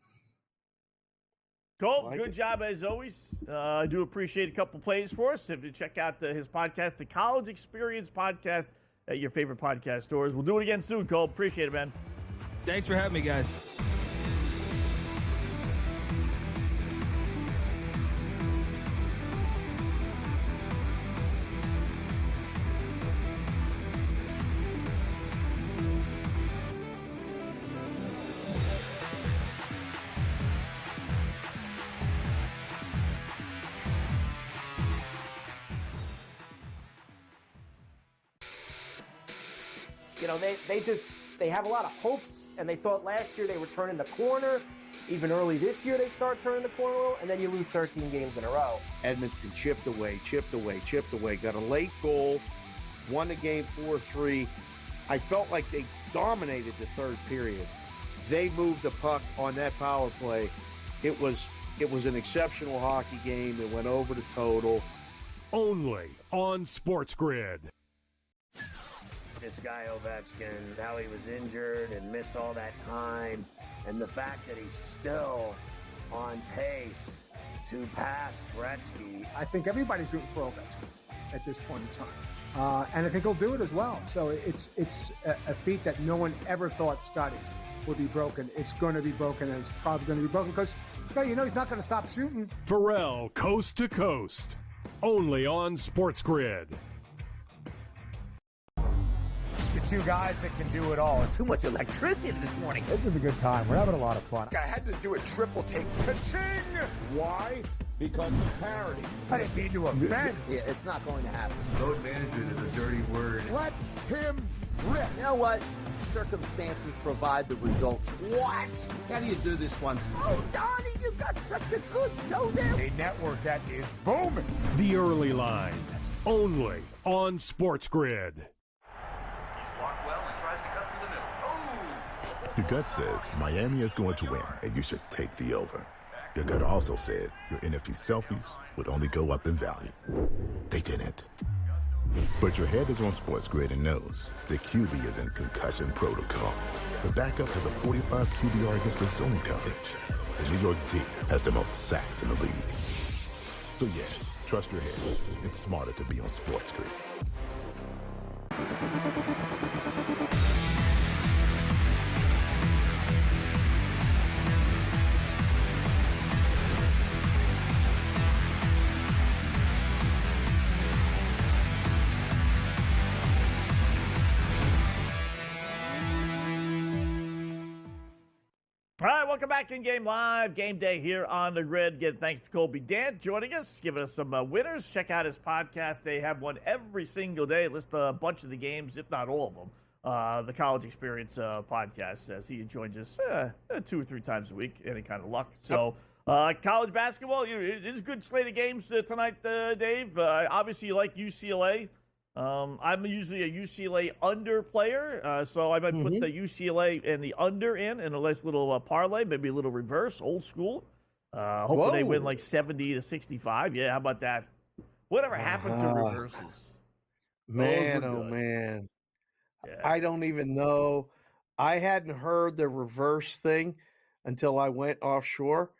Cole, good job as always. I do appreciate a couple plays for us. If you check out his podcast, the College Experience Podcast, at your favorite podcast stores. We'll do it again soon, Cole. Appreciate it, man. Thanks for having me, guys. They have a lot of hopes, and they thought last year they were turning the corner. Even early this year, they start turning the corner, and then you lose 13 games in a row. Edmonton chipped away, got a late goal, won the game 4-3. I felt like they dominated the third period. They moved the puck on that power play. It was an exceptional hockey game. It went over the total. Only on SportsGrid. This guy Ovechkin, how he was injured and missed all that time, and the fact that he's still on pace to pass Gretzky. I think everybody's rooting for Ovechkin at this point in time, and I think he'll do it as well. So it's a feat that no one ever thought Scotty would be broken. It's going to be broken, and it's probably going to be broken because he's not going to stop shooting. Pharrell, coast to coast, only on SportsGrid. The 2 guys that can do it all. Too much electricity this morning. This is a good time. We're having a lot of fun. I had to do a triple take. Ka-ching! Why? Because of parity. I didn't mean to offend. Yeah, it's not going to happen. Load management is a dirty word. Let him rip. You know what? Circumstances provide the results. What? How do you do this once? Oh, Donnie, you got such a good show there. A network that is booming. The Early Line, only on SportsGrid. Your gut says Miami is going to win, and you should take the over. Your gut also said your NFT selfies would only go up in value. They didn't. But your head is on SportsGrid and knows the QB is in concussion protocol. The backup has a 45 QBR against the zone coverage. The New York D has the most sacks in the league. So yeah, trust your head. It's smarter to be on SportsGrid. All right, welcome back in Game Live. Game Day here on the grid. Again, thanks to Colby Dant joining us, giving us some winners. Check out his podcast. They have one every single day. List a bunch of the games, if not all of them. The College Experience podcast, as he joins us 2 or 3 times a week, any kind of luck. So, college basketball, it is a good slate of games tonight, Dave. Obviously, you like UCLA. I'm usually a UCLA under player, so I might put the UCLA and the under in a nice little parlay, maybe a little reverse, old school. Hoping they win Whoa. like 70-65. Yeah, how about that? Whatever happened to reverses? Man, Those were oh good. man. Yeah. I don't even know. I hadn't heard the reverse thing until I went offshore,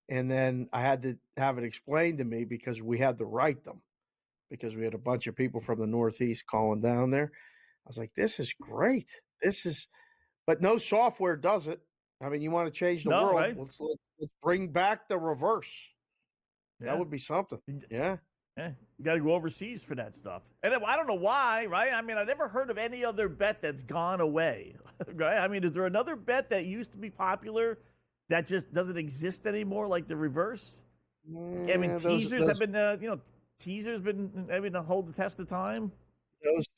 and then I had to have it explained to me because we had to write them because we had a bunch of people from the Northeast calling down there. I was like, this is great. But no software does it. I mean, you want to change the No, world? right? Let's bring back the reverse. Yeah. That would be something. Yeah. Yeah, you got to go overseas for that stuff. And I don't know why, right? I mean, I never heard of any other bet that's gone away, right? I mean, is there another bet that used to be popular that just doesn't exist anymore, like the reverse? I mean, teasers have been, teasers been hold the test of time.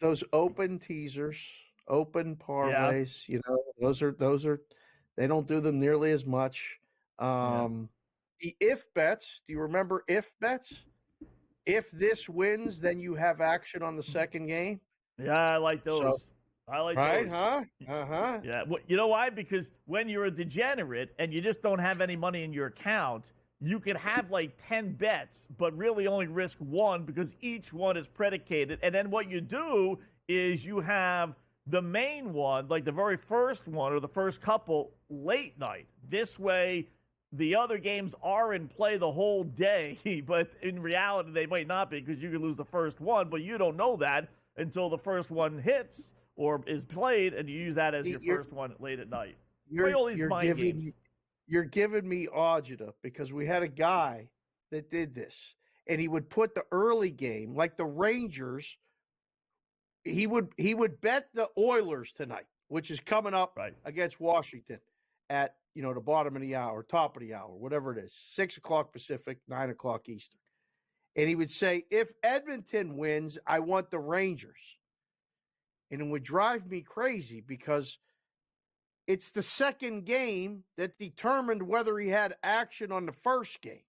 Those open teasers, open parlays, those are they don't do them nearly as much. The if bets, do you remember if bets? If this wins, then you have action on the second game. Yeah, I like those. So, I like right, those. huh? Uh-huh. Yeah. Well, you know why? Because when you're a degenerate and you just don't have any money in your account, you can have like 10 bets, but really only risk one because each one is predicated. And then what you do is you have the main one, like the very first one or the first couple, late night. This way, the other games are in play the whole day, but in reality, they might not be because you could lose the first one, but you don't know that until the first one hits or is played, and you use that as your first one late at night. Play all these mind games. You're giving me agita because we had a guy that did this, and he would put the early game, like the Rangers, he would bet the Oilers tonight, which is coming up against Washington at the bottom of the hour, top of the hour, whatever it is, 6 o'clock Pacific, 9 o'clock Eastern. And he would say, if Edmonton wins, I want the Rangers. And it would drive me crazy because it's the second game that determined whether he had action on the first game.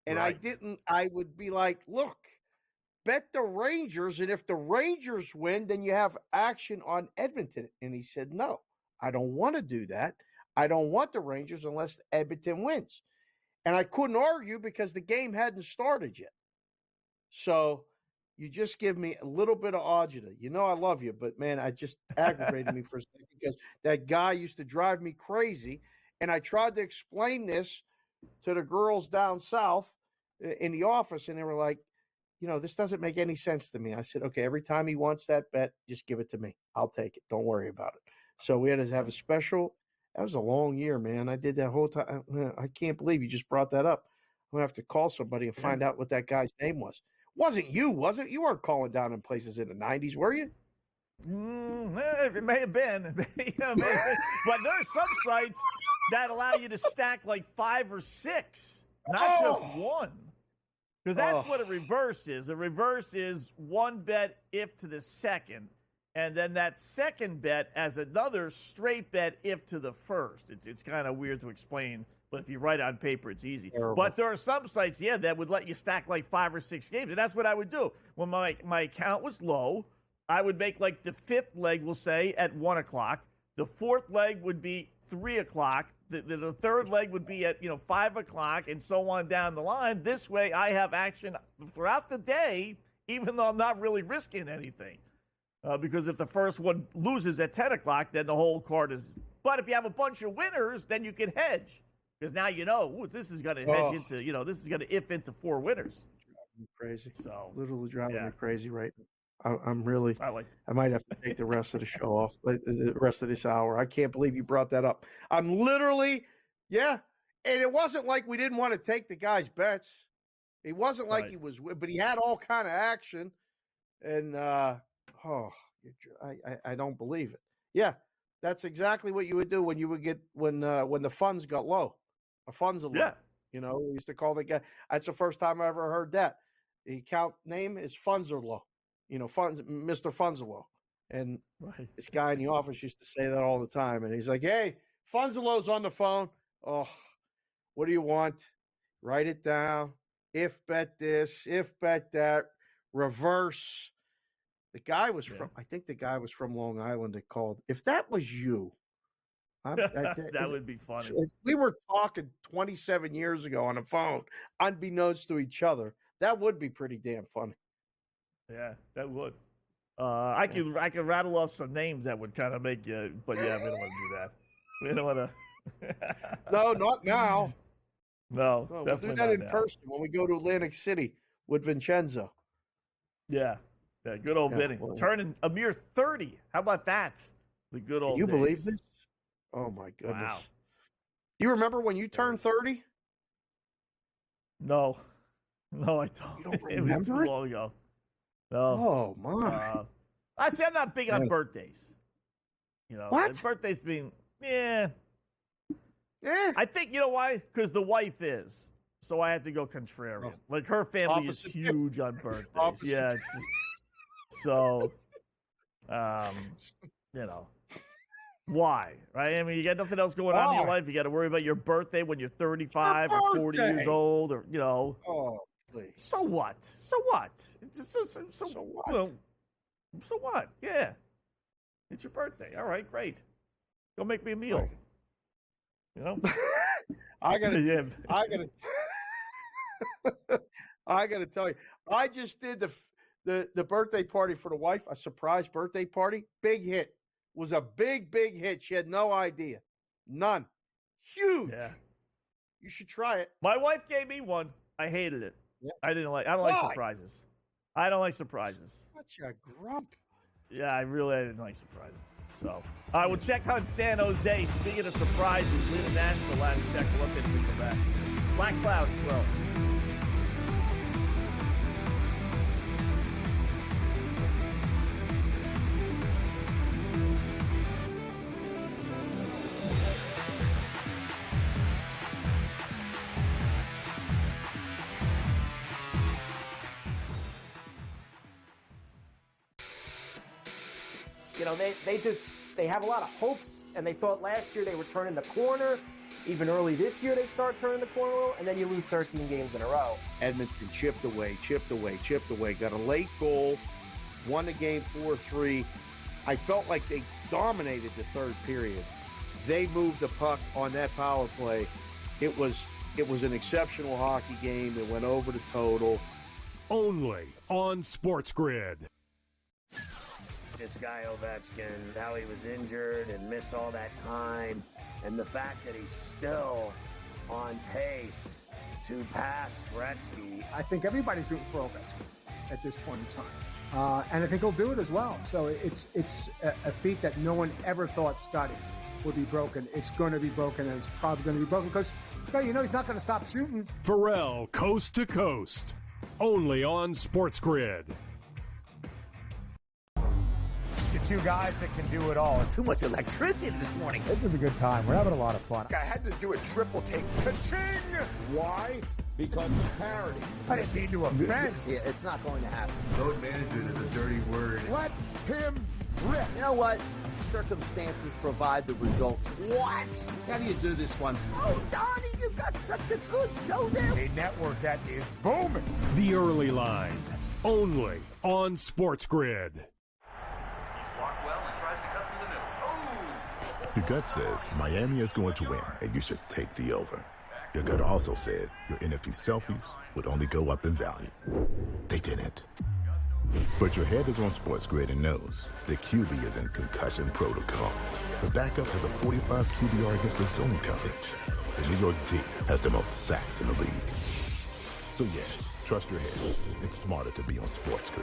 And I would be like, look, bet the Rangers. And if the Rangers win, then you have action on Edmonton. And he said, no, I don't want to do that. I don't want the Rangers unless Edmonton wins. And I couldn't argue because the game hadn't started yet. So you just give me a little bit of agita. I love you, but, man, I just aggravated me for a second because that guy used to drive me crazy. And I tried to explain this to the girls down south in the office, and they were like, this doesn't make any sense to me. I said, okay, every time he wants that bet, just give it to me. I'll take it. Don't worry about it. So we had to have a special. That was a long year, man. I did that whole time. I can't believe you just brought that up. I'm going to have to call somebody and find out what that guy's name was. Wasn't you, was it? You weren't calling down in places in the 90s, were you? It may have been. But there are some sites that allow you to stack like 5 or 6, not just one. Because that's what a reverse is. A reverse is one bet if to the second. And then that second bet as another straight bet if to the first. It's kind of weird to explain, but if you write it on paper, it's easy. Terrible. But there are some sites, that would let you stack like 5 or 6 games. And that's what I would do. When my account was low, I would make like the 5th leg, we'll say, at 1 o'clock. The 4th leg would be 3 o'clock. The 3rd leg would be at 5 o'clock and so on down the line. This way I have action throughout the day, even though I'm not really risking anything. Because if the first one loses at 10 o'clock, then the whole card is. But if you have a bunch of winners, then you can hedge. Because now this is going to hedge into, this is going to if into 4 winners. Crazy. So literally driving me crazy right now. I'm really. I might have to take the rest of the show off, the rest of this hour. I can't believe you brought that up. I'm literally, and it wasn't like we didn't want to take the guy's bets. It wasn't like he was, but he had all kind of action, and I don't believe it. Yeah, that's exactly what you would do when you would get when the funds got low. The funds are low. Yeah. We used to call the guy. That's the first time I ever heard that. The account name is Funds Are Low. Funds, Mr. Funds Are Low. And this guy in the office used to say that all the time. And he's like, hey, Funds Are Low's on the phone. Oh, what do you want? Write it down. If bet this, if bet that, reverse. The guy was I think the guy was from Long Island that called. If that was you, That would be funny. If we were talking 27 years ago on the phone, unbeknownst to each other, that would be pretty damn funny. Yeah, that would. I could rattle off some names that would kind of make you, but yeah, we don't want to do that. We don't want to. No, not now. No, we'll definitely do that not in now. person when we go to Atlantic City with Vincenzo. Yeah, good old bidding. Well, Turning a mere 30. How about that? The good old. Can you days. believe this? Oh my goodness! Wow. You remember when you turned 30? No, I don't. You don't It was too remember it? long ago. No. Oh my! I say I'm not big on Yeah. birthdays. You know, What? Birthdays being, yeah. Yeah. I think, you know why? Because the wife is. So I had to go contrarian. Like, her family is Opposite. huge on birthdays. Opposite. Yeah, it's just, so, you know. Why? Right? I mean, you got nothing else going on in your Why? life. You got to worry about your birthday when you're 35 or 40 years birthday. old, or, you know. Oh, please. So what? So what? So what? You know, so what? Yeah. It's your birthday. All right, great. Go make me a meal. Right. You know? I gotta, Yeah. I gotta tell you, I just did the birthday party for the wife, a surprise birthday party. Big hit. Was a big hit. She had no idea. None. Huge. Yeah. You should try it. My wife gave me one. I hated it. Yeah. I don't like Why? surprises. I don't like surprises. Such a grump. Yeah, I didn't like surprises. So, I will check on San Jose. Speaking of surprises, leading Nashville last check. We'll look at it when we come back. Black Cloud 12. You know, they have a lot of hopes, and they thought last year they were turning the corner. Even early this year, they start turning the corner, and then you lose 13 games in a row. Edmonton chipped away. Got a late goal, won the game 4-3. I felt like they dominated the third period. They moved the puck on that power play. It was an exceptional hockey game. It went over the total. Only on SportsGrid. This guy Ovechkin, how he was injured and missed all that time, and the fact that he's still on pace to pass Gretzky. I think everybody's rooting for Ovechkin at this point in time, and I think he'll do it as well. So it's a feat that no one ever thought studied would be broken. It's going to be broken, and it's probably going to be broken because you know he's not going to stop shooting. Pharrell, coast to coast. Only on SportsGrid. The two guys that can do it all. Too much electricity this morning. This is a good time. We're having a lot of fun. I had to do a triple take. Ka-ching! Why? Because of parity. I didn't mean to offend. Yeah, it's not going to happen. Load management is a dirty word. Let him rip. You know what? Circumstances provide the results. What? How do you do this once? Oh, Donnie, you got such a good show there. A network that is booming. The early line. Only on SportsGrid. Your gut says Miami is going to win, and you should take the over. Your gut also said your NFT selfies would only go up in value. They didn't. But your head is on SportsGrid and knows the QB is in concussion protocol. The backup has a 45 QBR against the zone coverage. The New York D has the most sacks in the league. So yeah, trust your head. It's smarter to be on SportsGrid.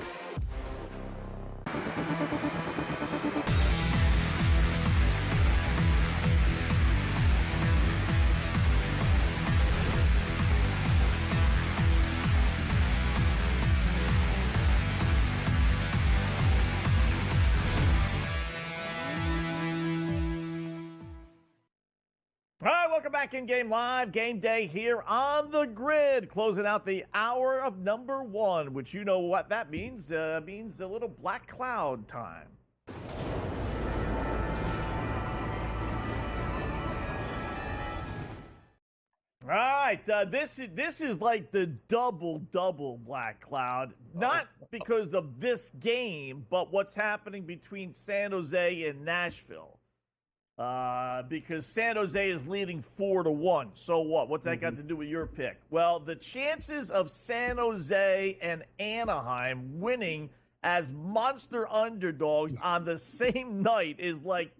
All right, welcome back in Game Live. Game Day here on the grid. Closing out the hour of number one, which you know what that means. Means a little black cloud time. All right, this is like the double black cloud, not because of this game, but what's happening between San Jose and Nashville. because San Jose is leading 4-1. So what? What's that got to do with your pick? Well, the chances of San Jose and Anaheim winning as monster underdogs on the same night is like,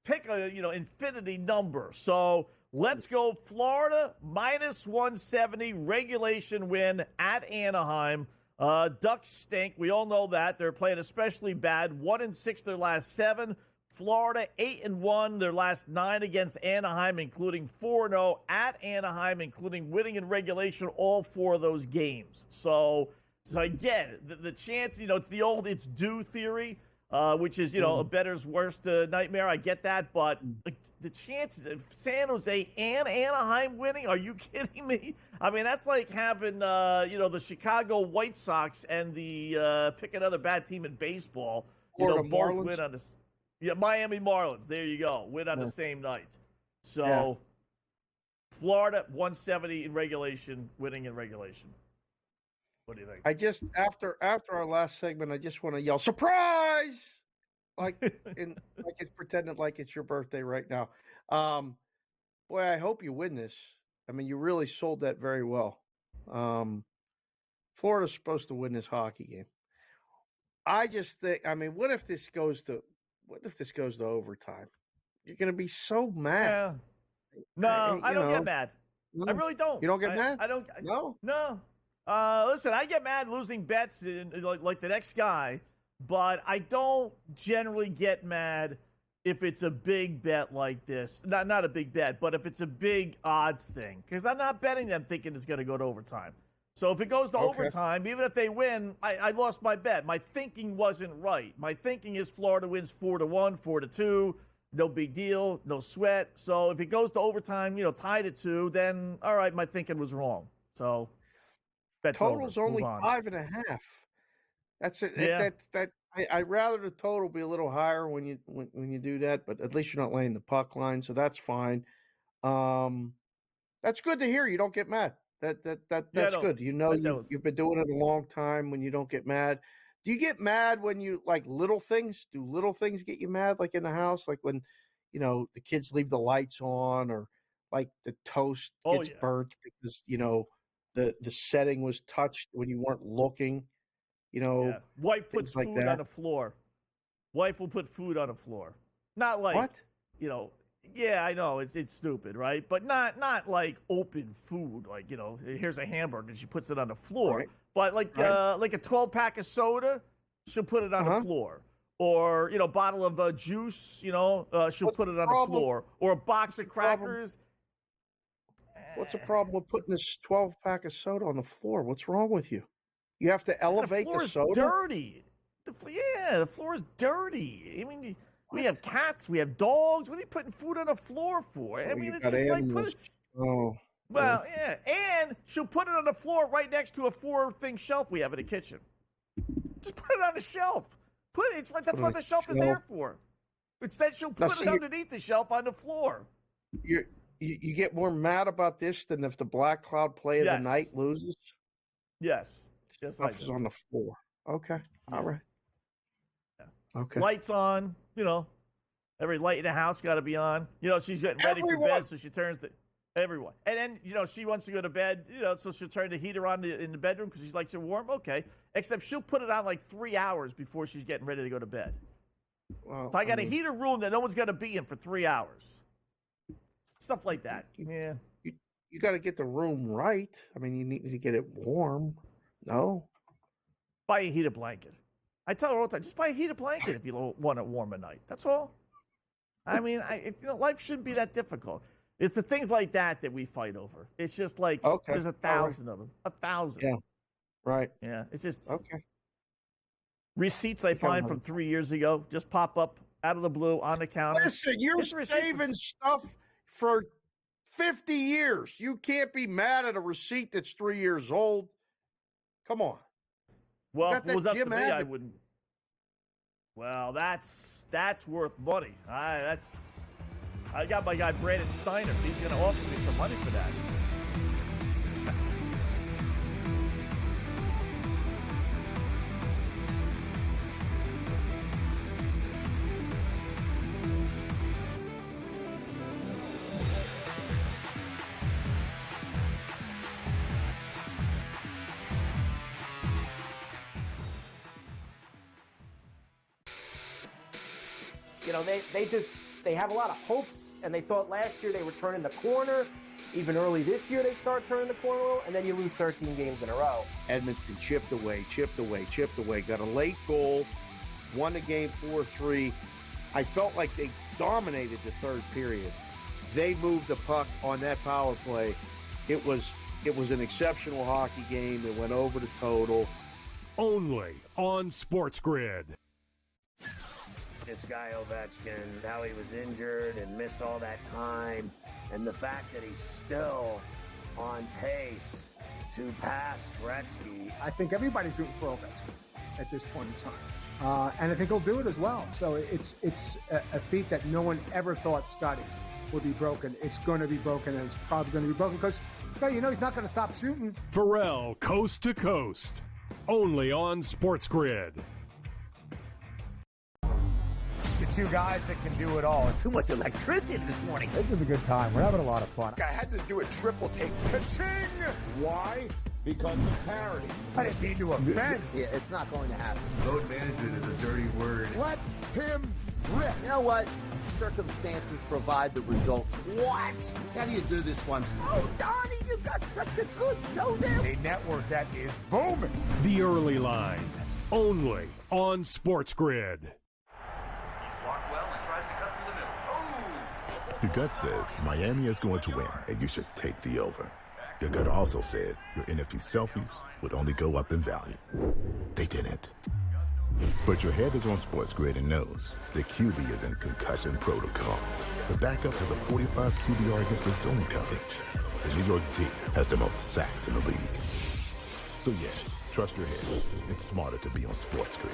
pick a, infinity number. So let's go Florida minus 170 regulation win at Anaheim. Ducks stink. We all know that. They're playing especially bad. 1-6 their last 7. Florida 8-1 their last 9 against Anaheim, including 4-0 at Anaheim, including winning in regulation all 4 of those games. So again, the chance, it's the old it's due theory, which is, a bettor's worst nightmare. I get that, but the chances of San Jose and Anaheim winning, are you kidding me? I mean, that's like having, the Chicago White Sox and the pick another bad team in baseball, both Marlins. win on this. Yeah, Miami Marlins. There you go. Win on the same night. So, Florida 170 in regulation, winning in regulation. What do you think? I just after our last segment, I just want to yell surprise, like it's pretending like it's your birthday right now. Boy, I hope you win this. I mean, you really sold that very well. Florida's supposed to win this hockey game. I just think. I mean, what if this goes to overtime? You're going to be so mad. Yeah. No, I don't get mad. I really don't. You don't get mad? I don't. No. Listen, I get mad losing bets like the next guy, but I don't generally get mad if it's a big bet like this. Not a big bet, but if it's a big odds thing, because I'm not betting them thinking it's going to go to overtime. So if it goes to overtime, even if they win, I lost my bet. My thinking wasn't right. My thinking is Florida wins 4-1, 4-2, no big deal, no sweat. So if it goes to overtime, tied at 2, then all right, my thinking was wrong. So bet's total's over. only Move on. 5.5. That's it. Yeah. I'd rather the total be a little higher when you do that, but at least you're not laying the puck line, so that's fine. That's good to hear. You don't get mad. That's good. You've been doing it a long time when you don't get mad. Do you get mad when you like little things? Do little things get you mad, like in the house, like when the kids leave the lights on, or like the toast gets burnt because the setting was touched when you weren't looking? Wife puts like food that. on the floor. Wife will put food on the floor. Not like what? Yeah, I know it's stupid, right? But not like open food, like here's a hamburger and she puts it on the floor. Right. But like a 12-pack of soda, she'll put it on the floor. Or bottle of juice, she'll put it on the floor. Or a box of crackers. What's the problem with putting this 12-pack of soda on the floor? What's wrong with you? You have to elevate the soda. The floor is dirty. The floor is dirty. I mean, we have cats, we have dogs. What are you putting food on the floor for? I mean, it's just animals. Well, yeah, and she'll put it on the floor right next to a 4-thing shelf we have in the kitchen. Just put it on the shelf. That's what the shelf is there for. Instead, she'll put it underneath the shelf on the floor. You get more mad about this than if the Black Cloud play of the night loses? Yes. Just Stuff like is on the floor. Okay. All right. Yeah. Okay. Lights on, every light in the house got to be on. She's getting ready for bed, so she turns everyone. And then, she wants to go to bed, so she'll turn the heater on in the bedroom because she likes it warm. Okay. Except she'll put it on like 3 hours before she's getting ready to go to bed. Well, so I got a heater room that no one's going to be in for 3 hours. Stuff like that. Yeah. You got to get the room right. I mean, you need to get it warm. No. Buy a heated blanket. I tell her all the time, just buy a heated blanket if you want it warm at night. That's all. I mean, life shouldn't be that difficult. It's the things like that we fight over. It's just like there's 1,000 of them. 1,000. Yeah. Right. Yeah. It's just okay. Receipts I find from 3 years ago just pop up out of the blue on the counter. Listen, you're saving stuff for 50 years. You can't be mad at a receipt that's 3 years old. Come on. Well, if it was up to me, I wouldn't. Well, that's worth money. I got my guy Brandon Steiner. He's going to offer me some money for that. they have a lot of hopes, and they thought last year they were turning the corner. Even early this year, they start turning the corner, and then you lose 13 games in a row. Edmonton chipped away, got a late goal, won the game 4-3. I felt like they dominated the third period. They moved the puck on that power play. It was an exceptional hockey game. It went over the total. Only on SportsGrid. This guy Ovechkin, how he was injured and missed all that time, and the fact that he's still on pace to pass Gretzky. I think everybody's rooting for Ovechkin at this point in time. And I think he'll do it as well. So it's a feat that no one ever thought Scotty would be broken. It's going to be broken, and it's probably going to be broken because, he's not going to stop shooting. Pharrell, coast to coast. Only on SportsGrid. The two guys that can do it all. Too much electricity this morning. This is a good time. We're having a lot of fun. I had to do a triple take. Ka-ching! Why? Because of parity. I didn't mean to offend. Yeah, it's not going to happen. Load management is a dirty word. Let him rip. You know what? Circumstances provide the results. What? How do you do this once? Oh, Donnie, you got such a good show there. A network that is booming. The early line. Only on SportsGrid. Your gut says Miami is going to win, and you should take the over. Your gut also said your NFT selfies would only go up in value. They didn't. But your head is on SportsGrid and knows the QB is in concussion protocol. The backup has a 45 QBR against the zone coverage. The New York D has the most sacks in the league. So yeah, trust your head. It's smarter to be on SportsGrid.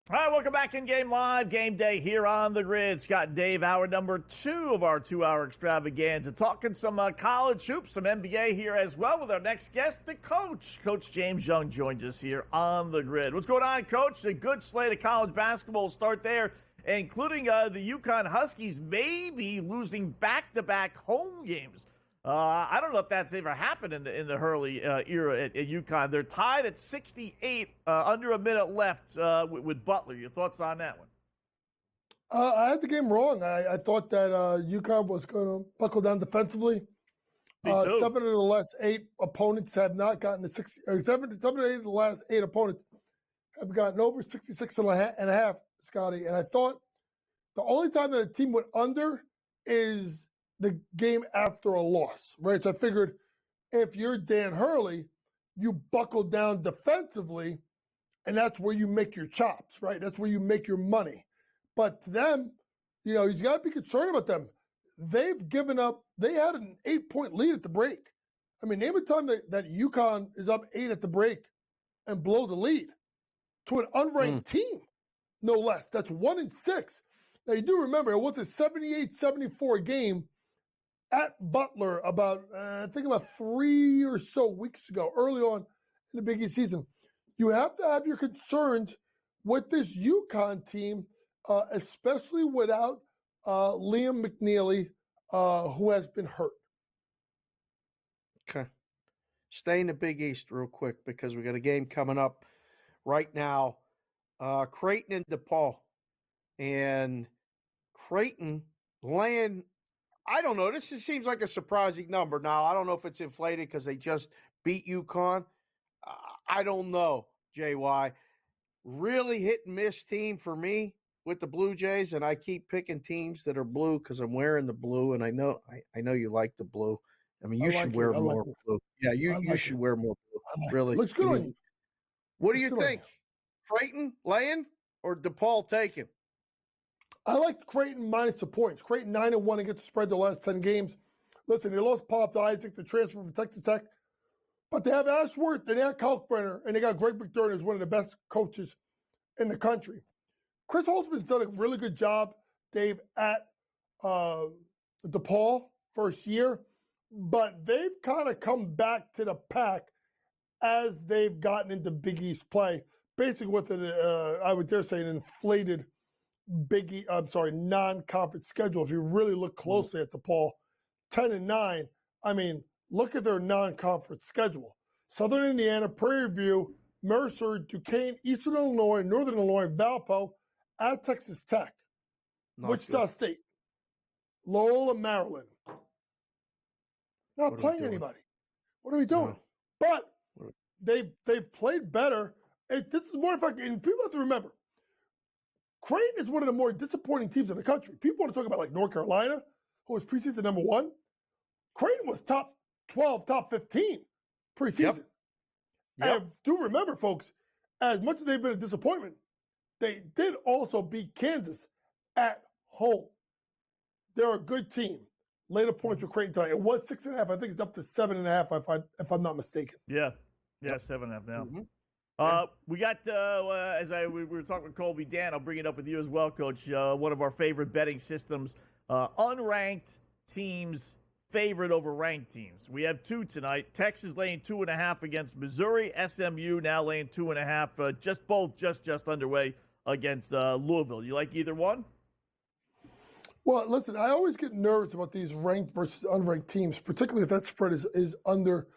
All right, welcome back in Game Live. Game Day here on the grid. Scott and Dave, hour number 2 of our 2-hour extravaganza. Talking some college hoops, some NBA here as well with our next guest, the coach. Coach James Young joins us here on the grid. What's going on, Coach? A good slate of college basketball will start there, including the UConn Huskies maybe losing back-to-back home games. I don't know if that's ever happened in the Hurley era at UConn. They're tied at 68, under a minute left with Butler. Your thoughts on that one? I had the game wrong. I thought that UConn was going to buckle down defensively. 7 of the last 8 opponents have not gotten to 60. 7 of the last 8 opponents have gotten over 66 and a half, Scotty. And I thought the only time that a team went under is the game after a loss, right? So I figured if you're Dan Hurley, you buckle down defensively, and that's where you make your chops, right? That's where you make your money. But to them, he's got to be concerned about them. They've given up. They had an 8-point lead at the break. I mean, name a time that UConn is up 8 at the break and blows a lead to an unranked team, no less. That's 1-6. Now, you do remember, it was a 78-74 game at Butler about 3 or so weeks ago, early on in the Big East season. You have to have your concerns with this UConn team, especially without Liam McNeely, who has been hurt. Okay. Stay in the Big East real quick because we got a game coming up right now. Creighton and DePaul. And Creighton laying, I don't know, this just seems like a surprising number. Now, I don't know if it's inflated because they just beat UConn. I don't know, JY. Really hit and miss team for me with the Blue Jays, and I keep picking teams that are blue because I'm wearing the blue, and I know you like the blue. I mean, you should wear more blue. Yeah, you should wear more blue. Really. Looks good on you. What do you think? Creighton laying or DePaul taking? I like Creighton minus the points. Creighton 9-1 against the spread the last 10 games. Listen, they lost Pop Isaac, the transfer from Texas Tech. But they have Ashworth, and they have Kalkbrenner, and they got Greg McDermott, who's one of the best coaches in the country. Chris Holtzman's done a really good job, Dave, at DePaul first year. But they've kind of come back to the pack as they've gotten into Big East play, basically with I would dare say an inflated non-conference schedule. If you really look closely at the poll, 10-9. I mean, look at their non-conference schedule: Southern Indiana, Prairie View, Mercer, Duquesne, Eastern Illinois, Northern Illinois, Valpo, at Texas Tech, Wichita State, Loyola, Maryland. Not playing anybody. What are we doing? But they've played better. This is more effective. And people have to remember, Creighton is one of the more disappointing teams in the country. People want to talk about like North Carolina, who was preseason number 1. Creighton was top 12, top 15 preseason. And do remember, folks, as much as they've been a disappointment, they did also beat Kansas at home. They're a good team. Later points for Creighton tonight. It was 6.5. I think it's up to 7.5 if I'm not mistaken. Yeah, 7.5 now. We got we were talking with Colby Dan. I'll bring it up with you as well, Coach. One of our favorite betting systems: unranked teams favored over ranked teams. We have 2 tonight. Texas laying 2.5 against Missouri. SMU now laying 2.5. Just underway against Louisville. You like either one? Well, listen, I always get nervous about these ranked versus unranked teams, particularly if that spread is under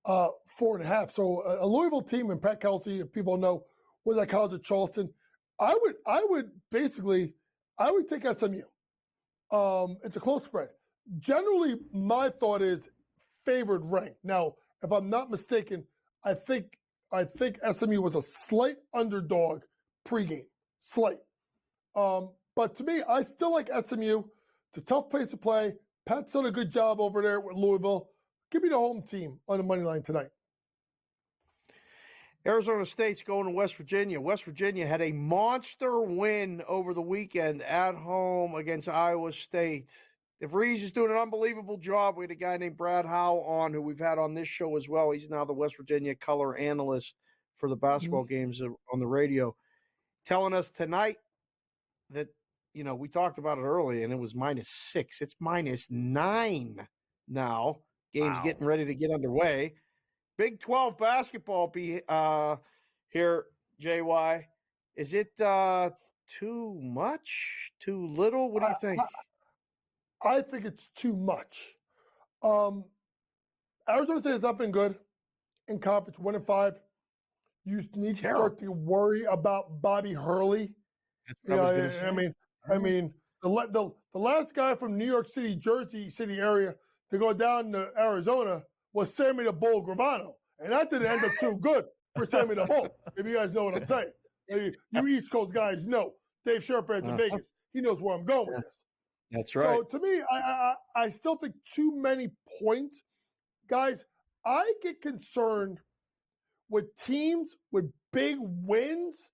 4.5. So a Louisville team, and Pat Kelsey, if people know, was at college at Charleston. I would take SMU. It's a close spread. Generally, my thought is favored ranked. Now, if I'm not mistaken, I think SMU was a slight underdog pregame. Slight. But to me, I still like SMU. It's a tough place to play. Pat's done a good job over there with Louisville. Give me the home team on the money line tonight. Arizona State's going to West Virginia. West Virginia had a monster win over the weekend at home against Iowa State. DeVries is doing an unbelievable job. We had a guy named Brad Howe on, who we've had on this show as well. He's now the West Virginia color analyst for the basketball games on the radio, telling us tonight that, we talked about it early, and it was -6. It's -9 now. Game's getting ready to get underway. Big 12 basketball here, JY. Is it too much? Too little? What do you think? I think it's too much. Arizona State has not been good in conference, 1-5. You need to start to worry about Bobby Hurley. I mean, the last guy from New York City, Jersey City area to go down to Arizona was Sammy the Bull Gravano, and that didn't end up too good for Sammy the Bull. If you guys know what I'm saying, you East Coast guys know. Dave Sharapan's in Vegas. He knows where I'm going with this. That's right. So to me, I still think too many points. Guys, I get concerned with teams with big wins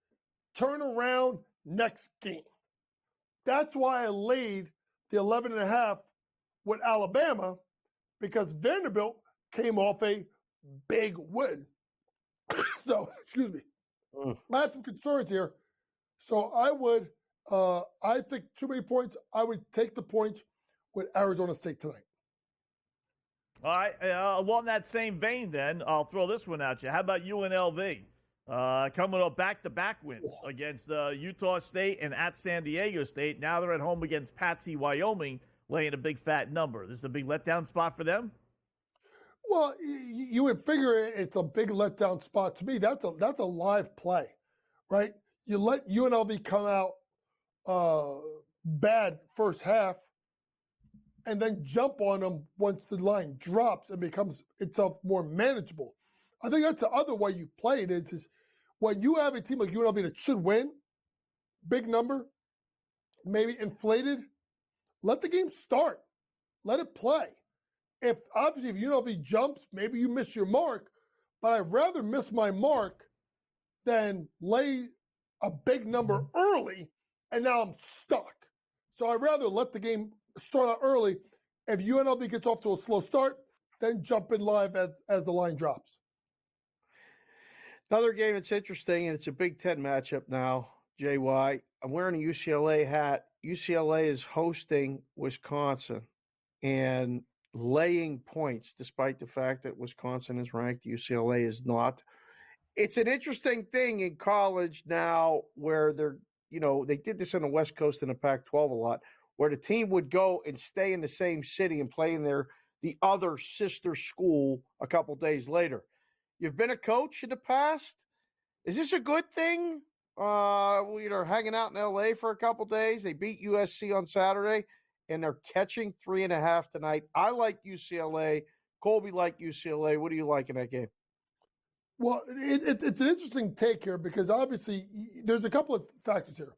turn around next game. That's why I laid the 11.5 with Alabama, because Vanderbilt came off a big win. So, excuse me. I have some concerns here. So I think too many points. I would take the points with Arizona State tonight. All right. Along that same vein, then, I'll throw this one at you. How about UNLV? Coming up back-to-back wins against Utah State and at San Diego State. Now they're at home against Patsy, Wyoming, laying a big fat number. This is a big letdown spot for them? Well, you would figure it's a big letdown spot. To me, that's a live play, right? You let UNLV come out bad first half and then jump on them once the line drops and becomes itself more manageable. I think that's the other way you play it is when you have a team like UNLV that should win, big number, maybe inflated, let the game start. Let it play. If UNLV jumps, maybe you miss your mark, but I'd rather miss my mark than lay a big number early and now I'm stuck. So I'd rather let the game start out early. If UNLV gets off to a slow start, then jump in live as the line drops. Another game that's interesting, and it's a Big Ten matchup now, JY. I'm wearing a UCLA hat. UCLA is hosting Wisconsin. And laying points, despite the fact that Wisconsin is ranked, UCLA is not. It's an interesting thing in college now where they did this on the West Coast in the Pac-12 a lot, where the team would go and stay in the same city and play in the other sister school a couple days later. You've been a coach in the past. Is this a good thing? They're hanging out in L.A. for a couple days. They beat USC on Saturday, and they're catching 3.5 tonight. I like UCLA. Colby liked UCLA. What do you like in that game? Well, it's an interesting take here because obviously there's a couple of factors here.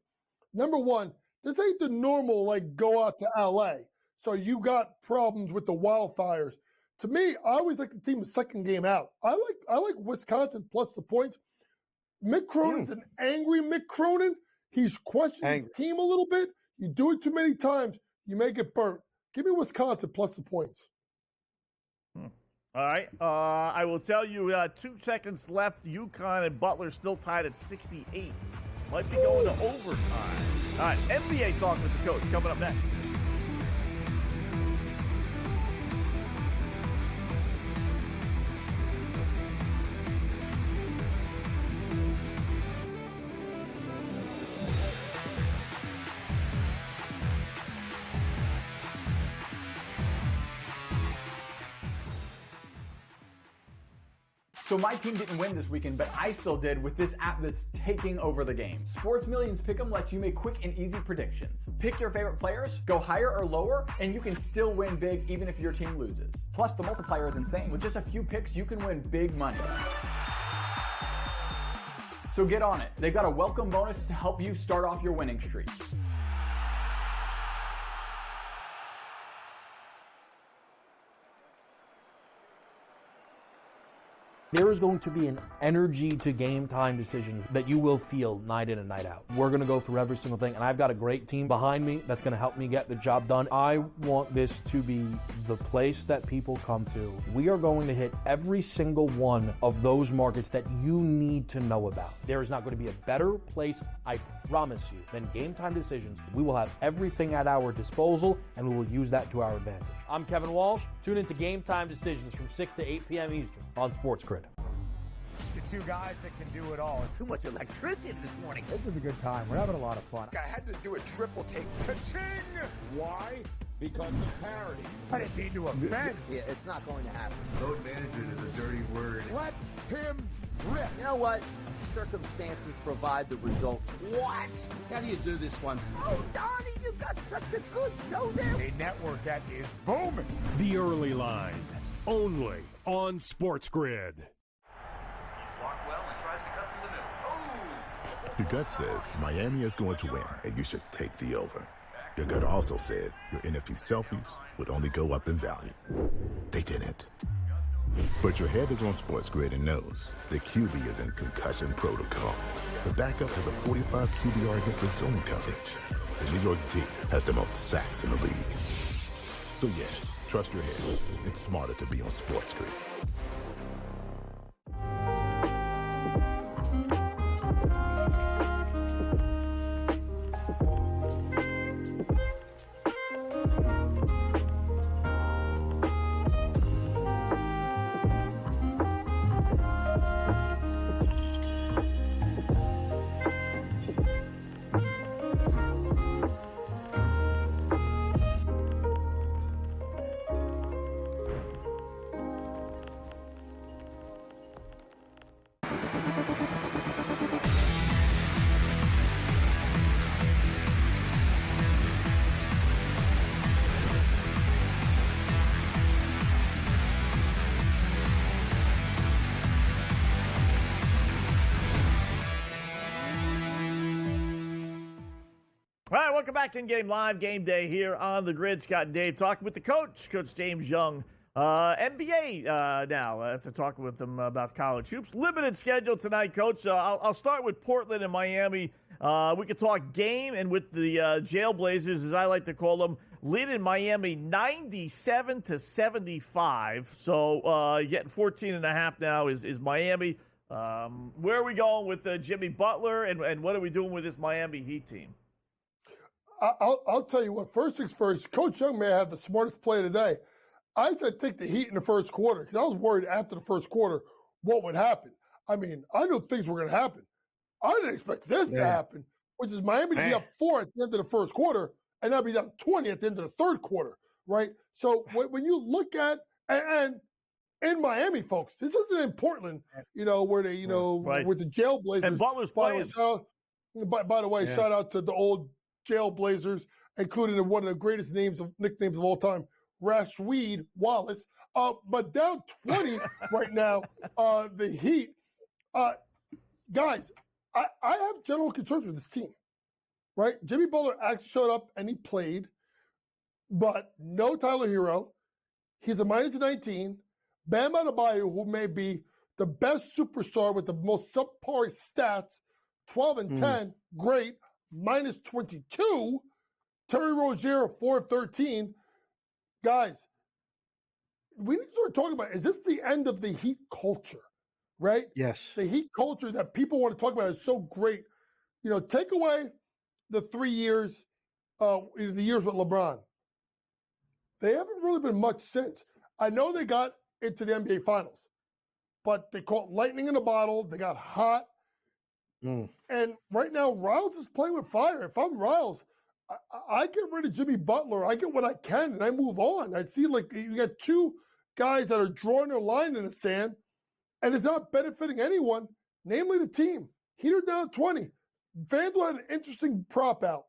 Number one, this ain't the normal, go out to L.A., so you got problems with the wildfires. To me, I always like the team's second game out. I like Wisconsin plus the points. Mick Cronin's an angry Mick Cronin. He's questioning his team a little bit. You do it too many times, you may get burnt. Give me Wisconsin plus the points. All right. I will tell you 2 seconds left. UConn and Butler still tied at 68. Might be going to overtime. All right. NBA talk with the coach coming up next. So my team didn't win this weekend, but I still did with this app that's taking over the game. Sports Millions Pick'em lets you make quick and easy predictions. Pick your favorite players, go higher or lower, and you can still win big even if your team loses. Plus, the multiplier is insane. With just a few picks, you can win big money. So get on it. They've got a welcome bonus to help you start off your winning streak. There is going to be an energy to game time decisions that you will feel night in and night out. We're going to go through every single thing, and I've got a great team behind me that's going to help me get the job done. I want this to be the place that people come to. We are going to hit every single one of those markets that you need to know about. There is not going to be a better place, I promise you, than Game Time Decisions. We will have everything at our disposal, and we will use that to our advantage. I'm Kevin Walsh. Tune into Game Time Decisions from 6 to 8 p.m. Eastern on SportsGrid. The two guys that can do it all. Too much electricity this morning. This is a good time. We're having a lot of fun. I had to do a triple take. Ka-ching! Why? Because of parity. I didn't mean to offend. Yeah, it's not going to happen. Load management is a dirty word. Let him rip. You know what? Circumstances provide the results. What? How do you do this once? Oh, Donnie, you got such a good show there. A network that is booming. The Early Line, only on SportsGrid. Your gut says Miami is going to win, and you should take the over. Your gut also said your NFT selfies would only go up in value. They didn't. But your head is on SportsGrid and knows the QB is in concussion protocol. The backup has a 45 QBR against the zone coverage. The New York D has the most sacks in the league. So yeah, trust your head. It's smarter to be on SportsGrid. All right, welcome back to In-Game Live. Game Day here on the grid. Scott and Dave talking with the coach, Coach James Young. NBA now, after talking with them about college hoops. Limited schedule tonight, Coach. I'll start with Portland and Miami. We could talk game, and with the Jailblazers, as I like to call them, leading Miami 97-75. So getting 14.5 now is Miami. Where are we going with Jimmy Butler, and what are we doing with this Miami Heat team? I'll tell you what, first things first, Coach Young may have the smartest play today. I said take the Heat in the first quarter because I was worried after the first quarter what would happen. I mean, I knew things were going to happen. I didn't expect this to happen, which is Miami to be up 4 at the end of the first quarter and now be down 20 at the end of the third quarter, right? So when you look at and in Miami, folks, this isn't in Portland, where they, with the Jailblazers. And Butler's playing. By the way, shout out to the old Jailblazers, including one of the greatest nicknames of all time, Rashweed Wallace. But down 20 right now, the Heat. Guys, I have general concerns with this team, right? Jimmy Butler actually showed up and he played, but no Tyler Hero. He's a -19. Bam Adebayo, who may be the best superstar with the most subpar stats, 12 and 10, great, -22. Terry Rozier, 4 of 13. Guys, we need to start talking about, is this the end of the Heat culture, right? Yes. The Heat culture that people want to talk about is so great. Take away the 3 years, the years with LeBron. They haven't really been much since. I know they got into the NBA Finals, but they caught lightning in a bottle. They got hot. And right now, Riles is playing with fire. If I'm Riles, I get rid of Jimmy Butler. I get what I can, and I move on. I see you got two guys that are drawing their line in the sand, and it's not benefiting anyone, namely the team. Heat are down 20. FanDuel had an interesting prop out.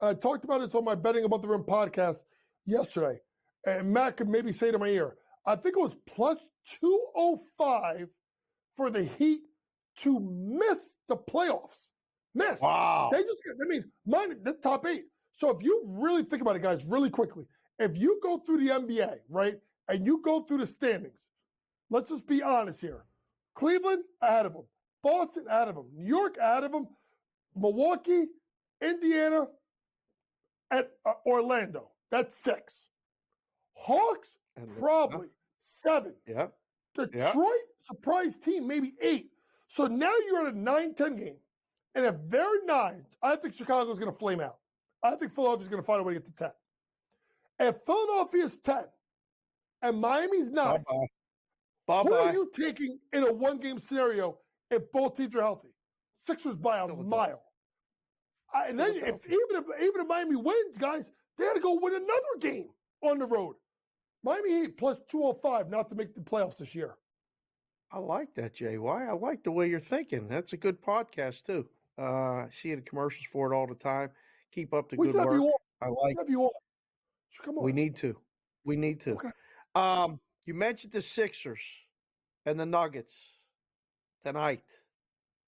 I talked about this on my Betting Above the Rim podcast yesterday, and Matt could maybe say to my ear, I think it was +205 for the Heat to miss the playoffs. Miss. Wow. They just, the top 8. So if you really think about it, guys, really quickly, if you go through the NBA, right, and you go through the standings, let's just be honest here. Cleveland, ahead of them. Boston, ahead of them. New York, ahead of them. Milwaukee, Indiana, and Orlando. That's 6. Hawks, probably 7. Yeah. Detroit, surprise team, maybe 8. So now you're at a 9-10 game. And if they're 9, I think Chicago's going to flame out. I think Philadelphia's going to find a way to get to 10. If Philadelphia's 10 and Miami's 9, who are you taking in a one-game scenario if both teams are healthy? Sixers by a mile. And then even if Miami wins, guys, they got to go win another game on the road. Miami Heat +205 not to make the playoffs this year. I like that, JY. I like the way you're thinking. That's a good podcast, too. I see the commercials for it all the time. Keep up the good work. I like it. Come on. We need to. Okay. You mentioned the Sixers and the Nuggets tonight.